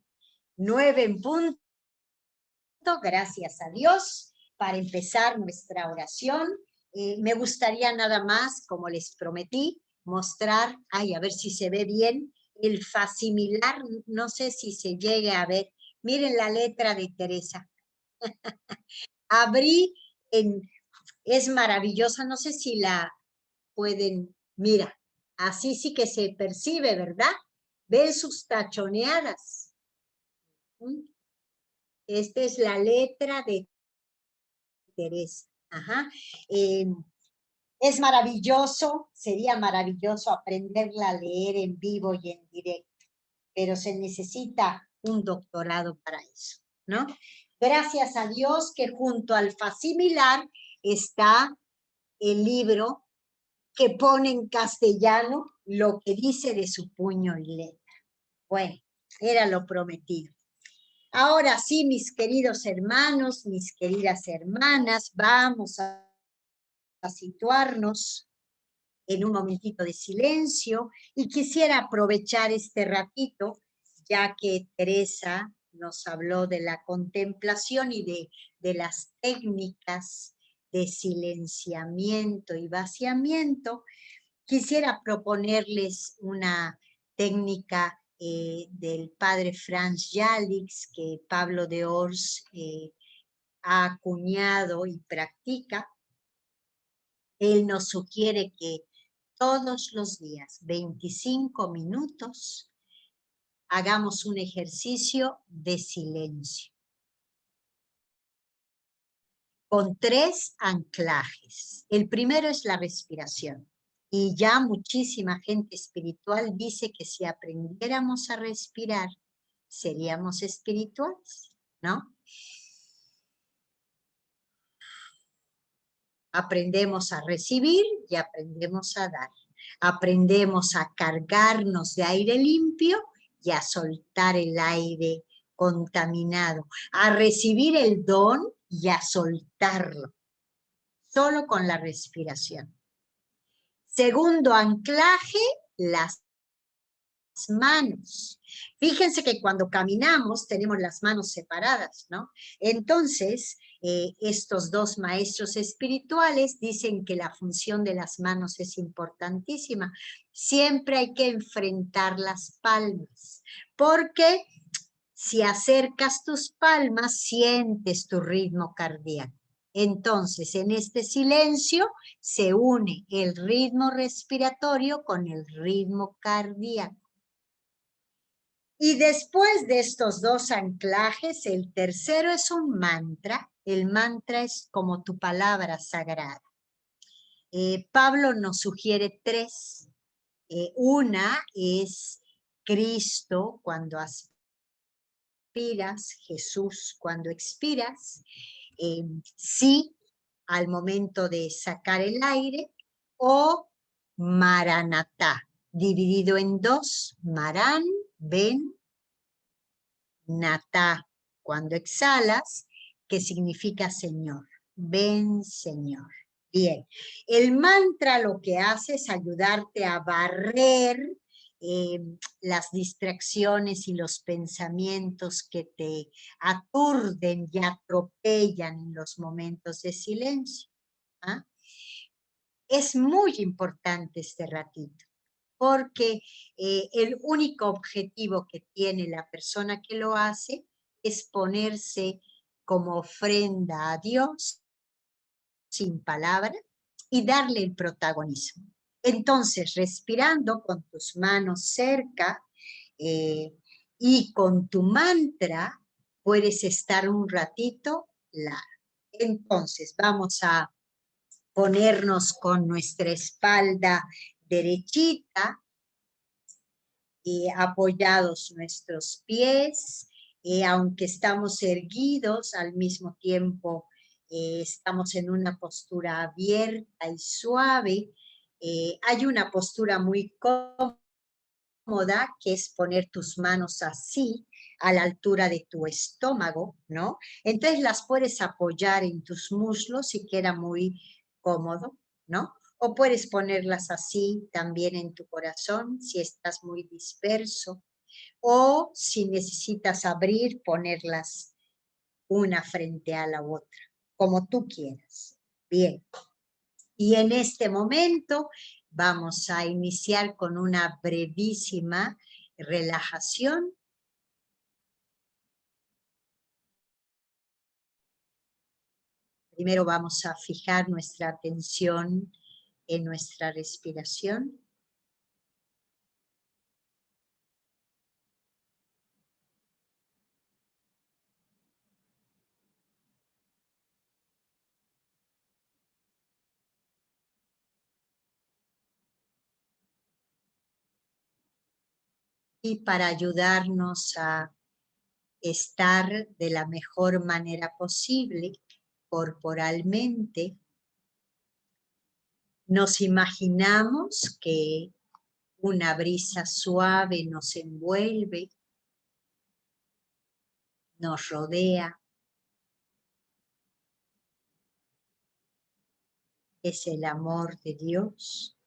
9 en punto, gracias a Dios, para empezar nuestra oración. Me gustaría nada más, como les prometí, mostrar, ay, a ver si se ve bien, el facsimilar, no sé si se llegue a ver. Miren la letra de Teresa. Abrí, es maravillosa, no sé si la pueden, mira, así sí que se percibe, ¿verdad? Ven sus tachoneadas. Esta es la letra de Teresa. Ajá. Es maravilloso, sería maravilloso aprenderla a leer en vivo y en directo, pero se necesita un doctorado para eso, ¿no? Gracias a Dios que junto al Facimilar está el libro que pone en castellano lo que dice de su puño y letra. Bueno, era lo prometido. Ahora sí, mis queridos hermanos, mis queridas hermanas, vamos a situarnos en un momentito de silencio y quisiera aprovechar este ratito, ya que Teresa nos habló de la contemplación y de las técnicas de silenciamiento y vaciamiento. Quisiera proponerles una técnica del padre Franz Jalix que Pablo de Ors ha acuñado y practica. Él nos sugiere que todos los días, 25 minutos, hagamos un ejercicio de silencio con 3 anclajes. El primero es la respiración. Y ya muchísima gente espiritual dice que si aprendiéramos a respirar, seríamos espirituales, ¿no? Aprendemos a recibir y aprendemos a dar. Aprendemos a cargarnos de aire limpio y a soltar el aire contaminado. A recibir el don y a soltarlo. Solo con la respiración. Segundo anclaje, las manos. Fíjense que cuando caminamos tenemos las manos separadas, ¿no? Entonces, estos dos maestros espirituales dicen que la función de las manos es importantísima. Siempre hay que enfrentar las palmas, porque si acercas tus palmas, sientes tu ritmo cardíaco. Entonces, en este silencio se une el ritmo respiratorio con el ritmo cardíaco. Y después de estos dos anclajes, el tercero es un mantra. El mantra es como tu palabra sagrada. Pablo nos sugiere 3. Una es Cristo cuando aspiras, Jesús cuando expiras, sí al momento de sacar el aire, o Maranatá, dividido en 2, Marán, ven, Natá, cuando exhalas, que significa Señor. Ven, Señor. Bien, el mantra lo que hace es ayudarte a barrer las distracciones y los pensamientos que te aturden y atropellan en los momentos de silencio. ¿Ah? Es muy importante este ratito, porque el único objetivo que tiene la persona que lo hace es ponerse como ofrenda a Dios, sin palabra, y darle el protagonismo. Entonces, respirando con tus manos cerca y con tu mantra, puedes estar un ratito largo. Entonces, vamos a ponernos con nuestra espalda derechita, apoyados nuestros pies, aunque estamos erguidos, al mismo tiempo estamos en una postura abierta y suave. Hay una postura muy cómoda, que es poner tus manos así, a la altura de tu estómago, ¿no? Entonces las puedes apoyar en tus muslos si queda muy cómodo, ¿no? O puedes ponerlas así también en tu corazón si estás muy disperso. O si necesitas abrir, ponerlas una frente a la otra, como tú quieras. Bien. Y en este momento vamos a iniciar con una brevísima relajación. Primero vamos a fijar nuestra atención en nuestra respiración. Y para ayudarnos a estar de la mejor manera posible corporalmente. Nos imaginamos que una brisa suave nos envuelve, nos rodea. Es el amor de Dios.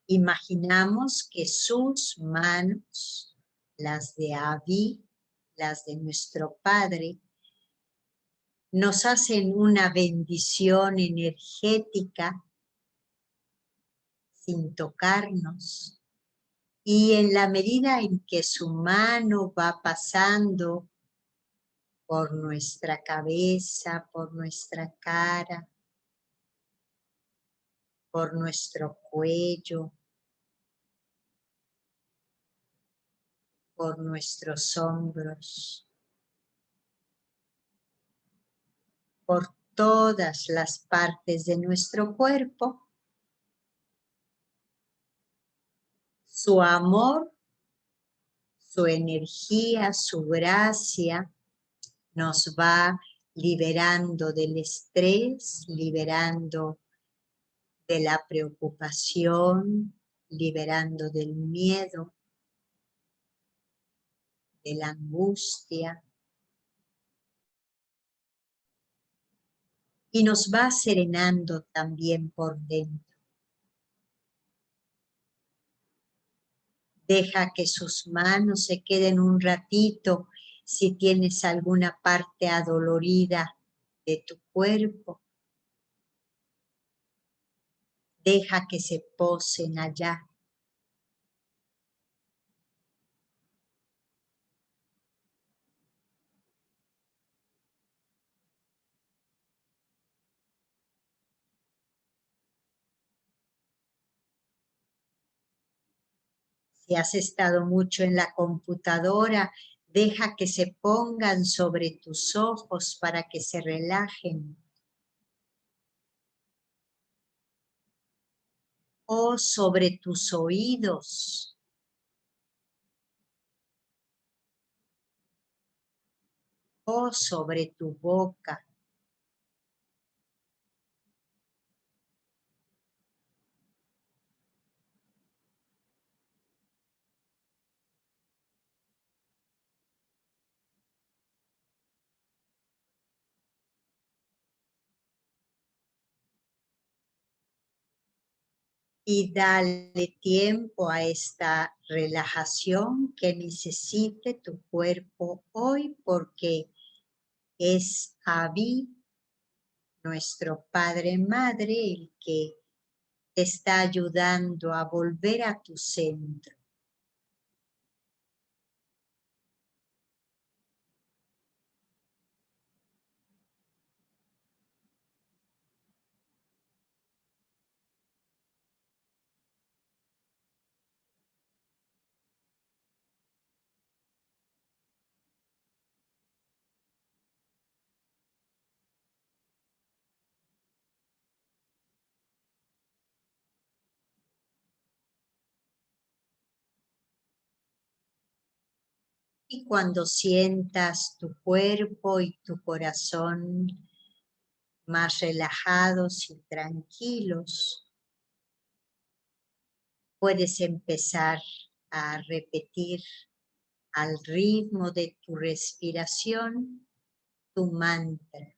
Imaginamos que sus manos, las de Abí, las de nuestro Padre, nos hacen una bendición energética sin tocarnos. Y en la medida en que su mano va pasando por nuestra cabeza, por nuestra cara, por nuestro cuello, por nuestros hombros, por todas las partes de nuestro cuerpo, su amor, su energía, su gracia nos va liberando del estrés, liberando de la preocupación, liberando del miedo, de la angustia, y nos va serenando también por dentro. Deja que sus manos se queden un ratito si tienes alguna parte adolorida de tu cuerpo. Deja que se posen allá. Si has estado mucho en la computadora, deja que se pongan sobre tus ojos para que se relajen. O sobre tus oídos. O sobre tu boca. Y dale tiempo a esta relajación que necesite tu cuerpo hoy, porque es Abí, nuestro Padre Madre, el que te está ayudando a volver a tu centro. Y cuando sientas tu cuerpo y tu corazón más relajados y tranquilos, puedes empezar a repetir al ritmo de tu respiración tu mantra.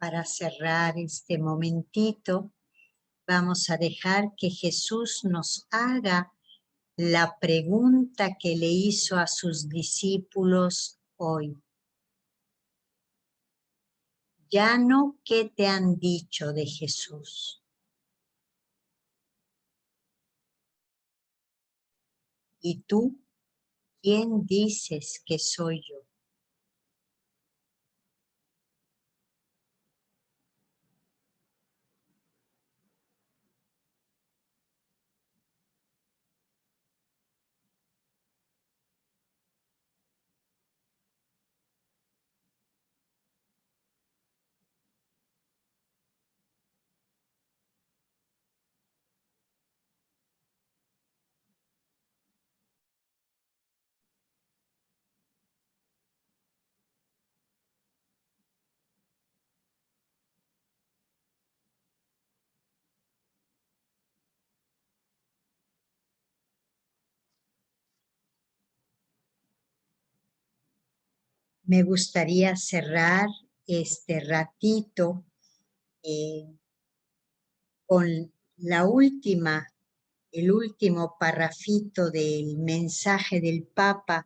para cerrar este momentito, vamos a dejar que Jesús nos haga la pregunta que le hizo a sus discípulos hoy. Ya no, ¿qué te han dicho de Jesús? ¿Y tú, quién dices que soy yo? Me gustaría cerrar este ratito con el último parrafito del mensaje del Papa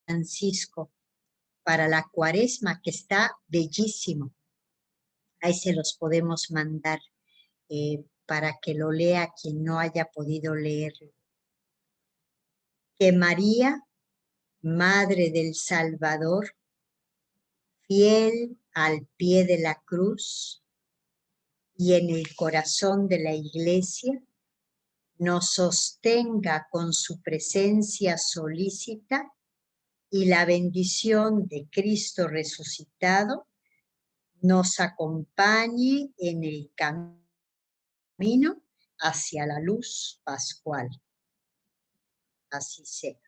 Francisco para la Cuaresma, que está bellísimo. Ahí se los podemos mandar para que lo lea quien no haya podido leerlo. Que María, Madre del Salvador, fiel al pie de la cruz y en el corazón de la Iglesia, nos sostenga con su presencia solícita y la bendición de Cristo resucitado nos acompañe en el camino hacia la luz pascual. Así sea.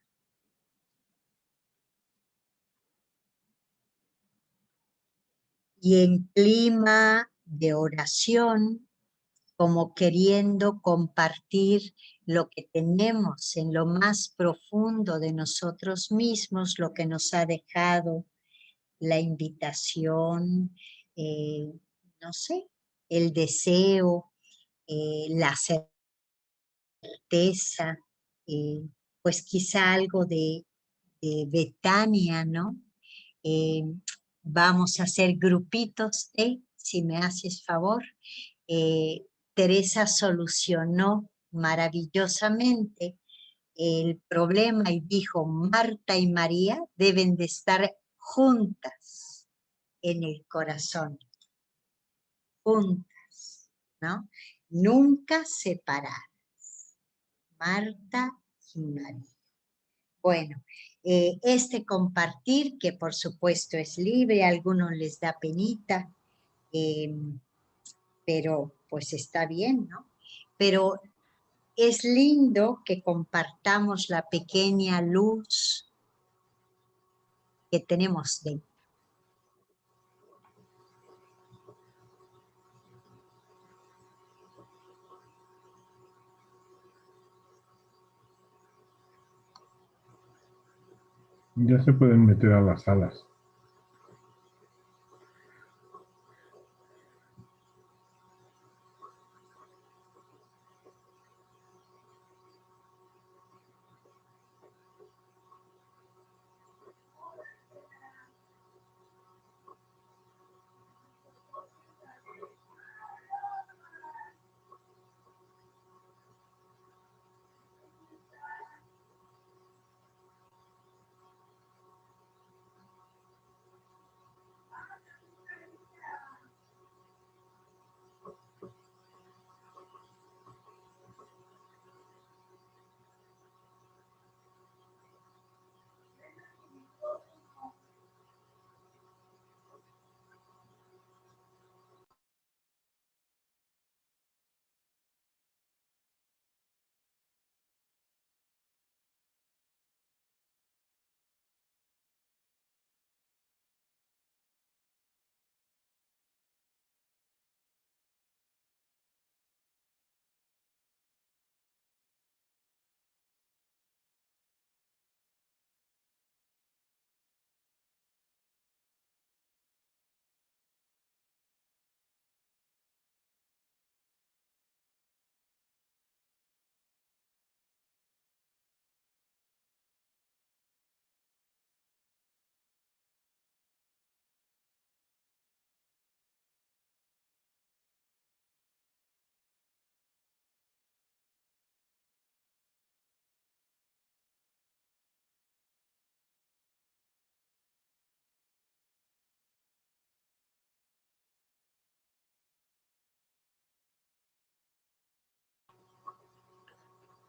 Y en clima de oración, como queriendo compartir lo que tenemos en lo más profundo de nosotros mismos, lo que nos ha dejado la invitación, no sé, el deseo, la certeza, pues quizá algo de Betania, ¿no? Vamos a hacer grupitos si me haces favor. Teresa solucionó maravillosamente el problema y dijo, Marta y María deben de estar juntas en el corazón, juntas, ¿no? Nunca separadas, Marta y María. Bueno, este compartir, que por supuesto es libre, a algunos les da penita, pero pues está bien, ¿no? Pero es lindo que compartamos la pequeña luz que tenemos dentro. Ya se pueden meter a las salas.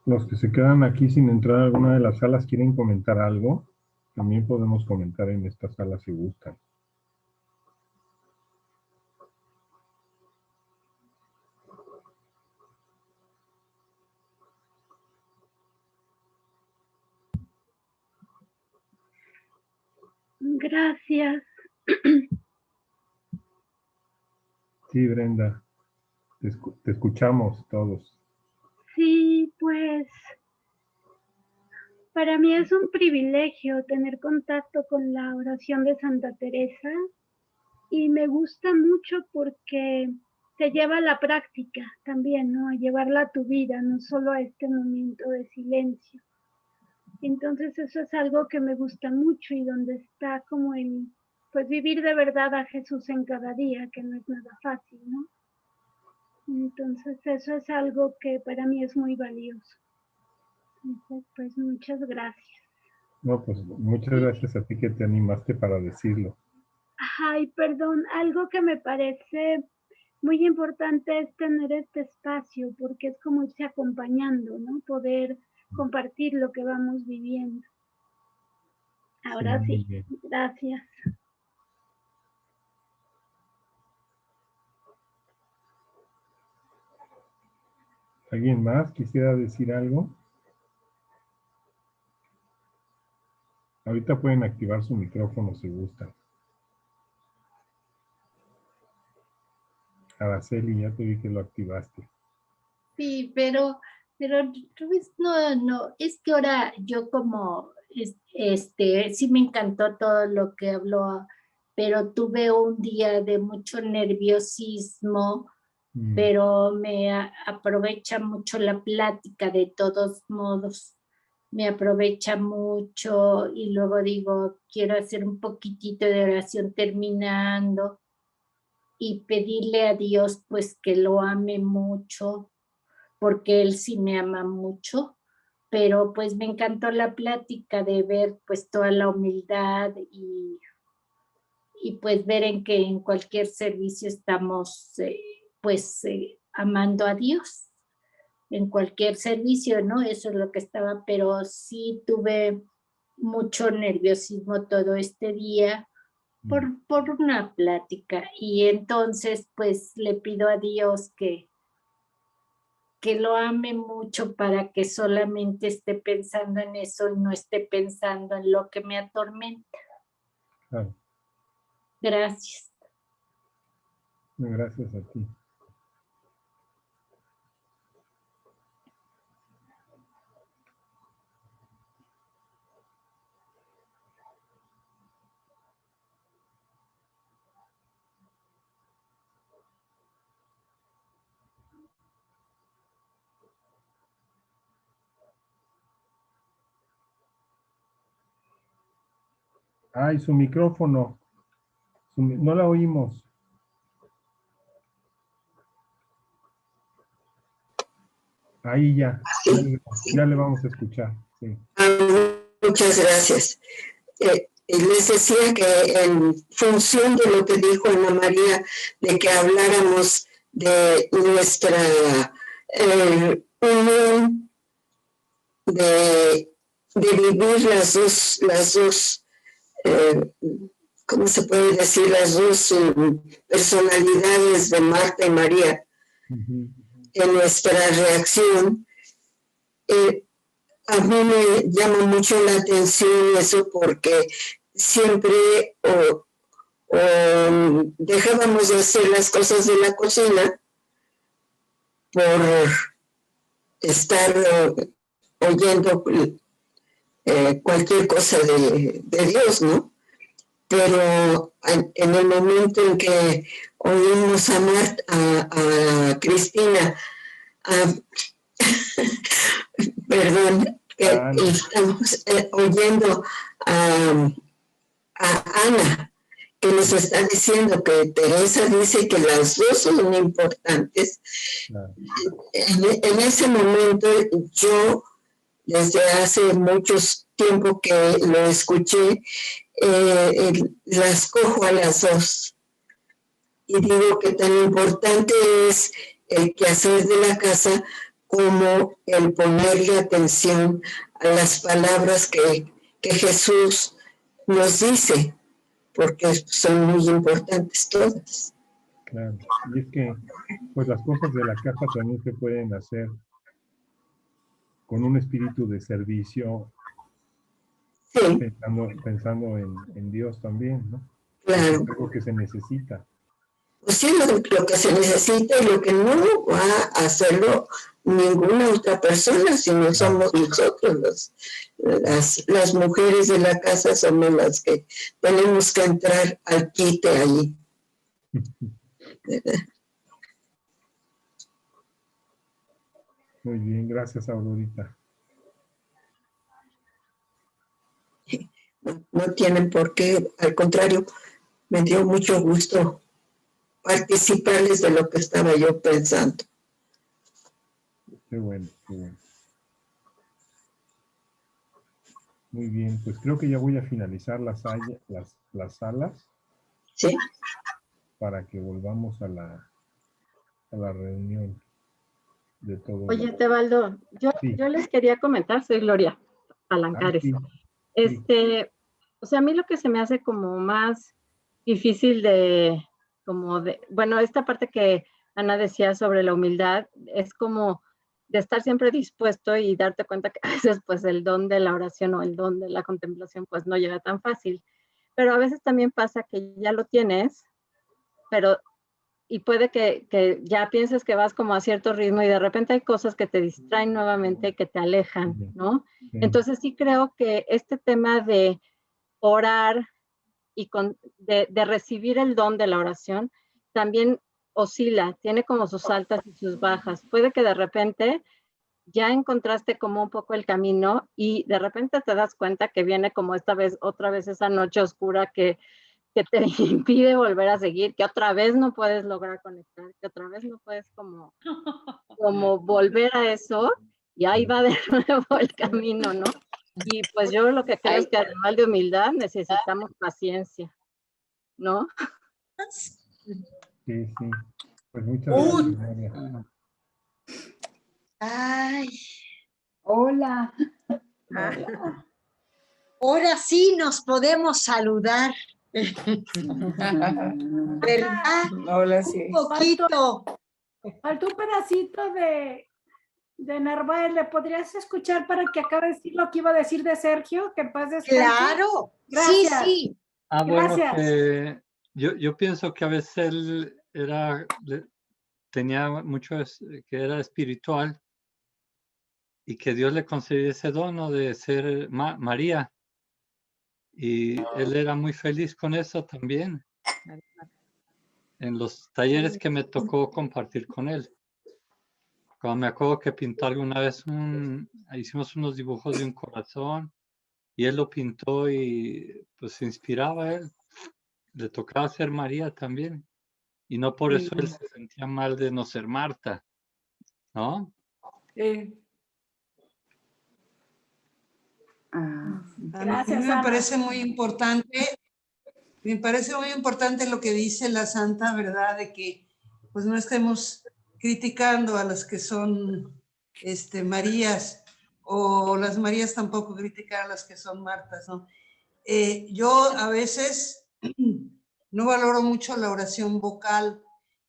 Los que se quedan aquí sin entrar a alguna de las salas quieren comentar algo, también podemos comentar en esta sala si gustan. Gracias. Sí, Brenda, te escuchamos todos. Sí, pues para mí es un privilegio tener contacto con la oración de Santa Teresa y me gusta mucho porque te lleva a la práctica también, ¿no? A llevarla a tu vida, no solo a este momento de silencio. Entonces eso es algo que me gusta mucho y donde está como el, pues vivir de verdad a Jesús en cada día, que no es nada fácil, ¿no? Entonces eso es algo que para mí es muy valioso. Entonces, pues muchas gracias. No, pues muchas gracias a ti que te animaste para decirlo. Ay, perdón, algo que me parece muy importante es tener este espacio, porque es como irse acompañando, ¿no? Poder compartir lo que vamos viviendo. Ahora Sí, muy sí, bien. gracias. ¿Alguien más quisiera decir algo? Ahorita pueden activar su micrófono si gustan. Araceli, ya te vi que lo activaste. Sí, pero Rubis, no, es que ahora yo como, sí me encantó todo lo que habló, pero tuve un día de mucho nerviosismo, pero aprovecha mucho la plática de todos modos, me aprovecha mucho y luego digo, quiero hacer un poquitito de oración terminando y pedirle a Dios pues que lo ame mucho, porque Él sí me ama mucho, pero pues me encantó la plática de ver pues toda la humildad y pues ver en que en cualquier servicio estamos amando a Dios, en cualquier servicio, ¿no? Eso es lo que estaba, pero sí tuve mucho nerviosismo todo este día por una plática y entonces pues le pido a Dios que lo ame mucho para que solamente esté pensando en eso y no esté pensando en lo que me atormenta. Claro. Gracias. Gracias a ti. Ay, su micrófono. No la oímos. Ahí ya le vamos a escuchar. Sí. Muchas gracias. Les decía que en función de lo que dijo Ana María, de que habláramos de nuestra unión, de vivir las dos ¿cómo se puede decir? Las dos personalidades de Marta y María en nuestra reacción. A mí me llama mucho la atención eso porque siempre dejábamos de hacer las cosas de la cocina por estar oyendo cualquier cosa de Dios, ¿no? Pero en el momento en que oímos a Cristina, perdón, que estamos oyendo a Ana, que nos está diciendo que Teresa dice que las dos son importantes. Claro. En ese momento yo, desde hace mucho tiempo que lo escuché, las cojo a las dos. Y digo que tan importante es el quehacer de la casa como el ponerle atención a las palabras que Jesús nos dice, porque son muy importantes todas. Claro. Y es que, pues las cosas de la casa también se pueden hacer con un espíritu de servicio, Sí, pensando en Dios también, ¿no? claro. Es algo que se necesita. Pues sí, lo que se necesita y lo que no va a hacerlo ninguna otra persona, sino somos nosotros, las mujeres de la casa somos las que tenemos que entrar al quite allí. Muy bien, gracias, Aurorita. No tienen por qué, al contrario, me dio mucho gusto participarles de lo que estaba yo pensando. Qué bueno, qué bueno. Muy bien, pues creo que ya voy a finalizar las salas. ¿Sí? Para que volvamos a la reunión de todos. Oye, Tebaldo, yo les quería comentar, soy Gloria Alancares. Sí. O sea, a mí lo que se me hace como más difícil bueno, esta parte que Ana decía sobre la humildad, es como de estar siempre dispuesto y darte cuenta que a veces pues el don de la oración o el don de la contemplación pues no llega tan fácil. Pero a veces también pasa que ya lo tienes, y puede que ya pienses que vas como a cierto ritmo y de repente hay cosas que te distraen nuevamente, que te alejan, ¿no? Sí. Entonces sí creo que este tema de orar y de recibir el don de la oración también oscila, tiene como sus altas y sus bajas. Puede que de repente ya encontraste como un poco el camino y de repente te das cuenta que viene como otra vez esa noche oscura que te impide volver a seguir, que otra vez no puedes lograr conectar, que otra vez no puedes como volver a eso, y ahí va de nuevo el camino, ¿no? Y pues yo lo que creo es que además de humildad necesitamos paciencia, ¿no? Sí, sí. Pues muchas gracias, María. Ay. Hola. Ahora sí nos podemos saludar. ¿Verdad? Hola, sí. Un poquito. Faltó un pedacito de Narváez. ¿Le podrías escuchar para que acabe de decir lo que iba a decir de Sergio? Que en paz descanse. Claro. Gracias. Sí, sí. Bueno, Gracias. que yo pienso que a veces él tenía mucho que era espiritual y que Dios le concedió ese don de ser María. Y él era muy feliz con eso también. En los talleres que me tocó compartir con él. Cuando me acuerdo que pintó alguna vez hicimos unos dibujos de un corazón y él lo pintó y pues se inspiraba a él. Le tocaba ser María también. Y no por eso él se sentía mal de no ser Marta, ¿no? Gracias, a mí me Ana. parece muy importante. Me parece muy importante lo que dice la Santa, ¿verdad? De que pues no estemos criticando a las que son Marías, o las Marías tampoco criticar a las que son Martas, ¿no? Yo a veces no valoro mucho la oración vocal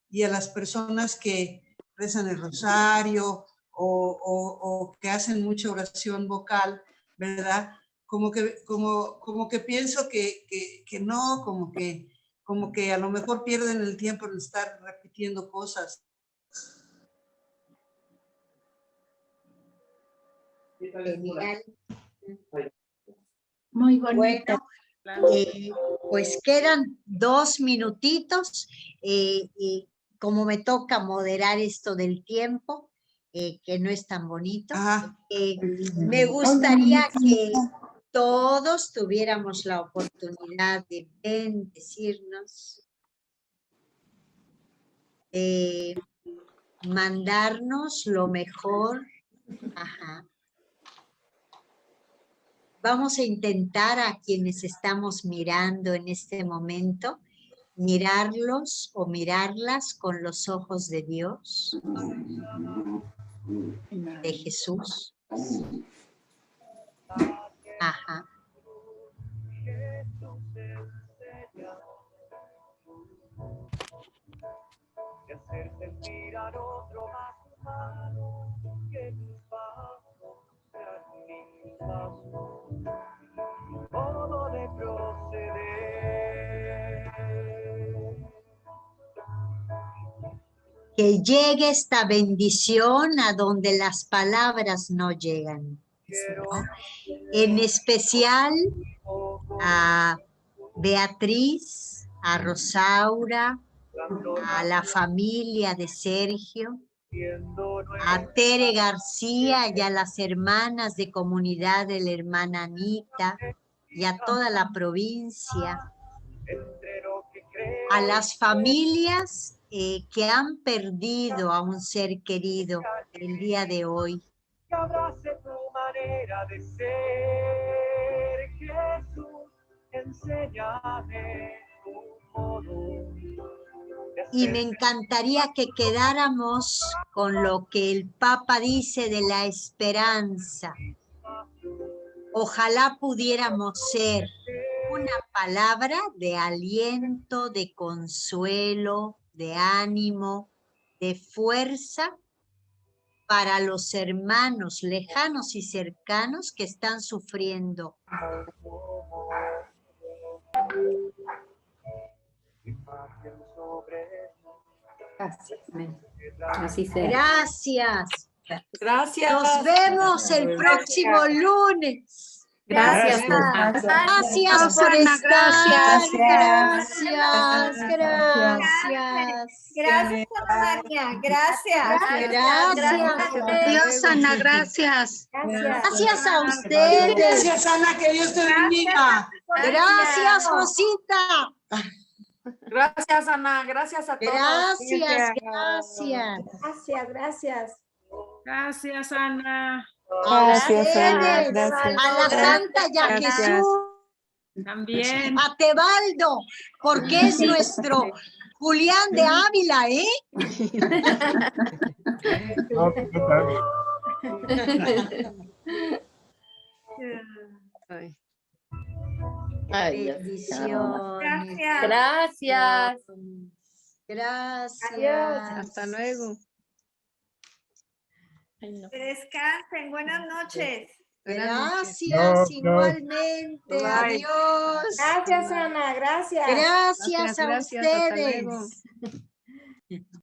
y a las personas que rezan el rosario o que hacen mucha oración vocal, ¿verdad? Como que pienso que no, como que a lo mejor pierden el tiempo en estar repitiendo cosas. Genial. Muy bonito. Bueno, pues quedan 2 minutitos. Como me toca moderar esto del tiempo, que no es tan bonito, me gustaría que todos tuviéramos la oportunidad de bendecirnos, mandarnos lo mejor. Ajá. Vamos a intentar a quienes estamos mirando en este momento, mirarlos o mirarlas con los ojos de Dios. de Jesús. Ajá. Que llegue esta bendición a donde las palabras no llegan, ¿no? En especial a Beatriz, a Rosaura, a la familia de Sergio, a Tere García y a las hermanas de comunidad de la hermana Anita y a toda la provincia, a las familias que han perdido a un ser querido el día de hoy. Y me encantaría que quedáramos con lo que el Papa dice de la esperanza. Ojalá pudiéramos ser una palabra de aliento, de consuelo, de ánimo, de fuerza para los hermanos lejanos y cercanos que están sufriendo. Así sea. Gracias. Gracias. Nos vemos el próximo lunes. Gracias. Gracias por estar. Gracias. Gracias, Ana María. Gracias. Adiós, Ana. Gracias. Gracias a ustedes. Gracias, Ana, que Dios te bendiga. Gracias, Rosita. Gracias, Ana. Gracias a todos. Gracias. Gracias, Ana. Gracias, Ana. Gracias. A la Santa y a Jesús. También. A Tebaldo, porque es nuestro Julián de Ávila, ¿eh? No, no Bendiciones. Gracias. Gracias. Hasta luego. Descansen. Buenas noches. Gracias, igualmente. Adiós. Gracias, Ana. Gracias. Gracias a Hasta ustedes. luego.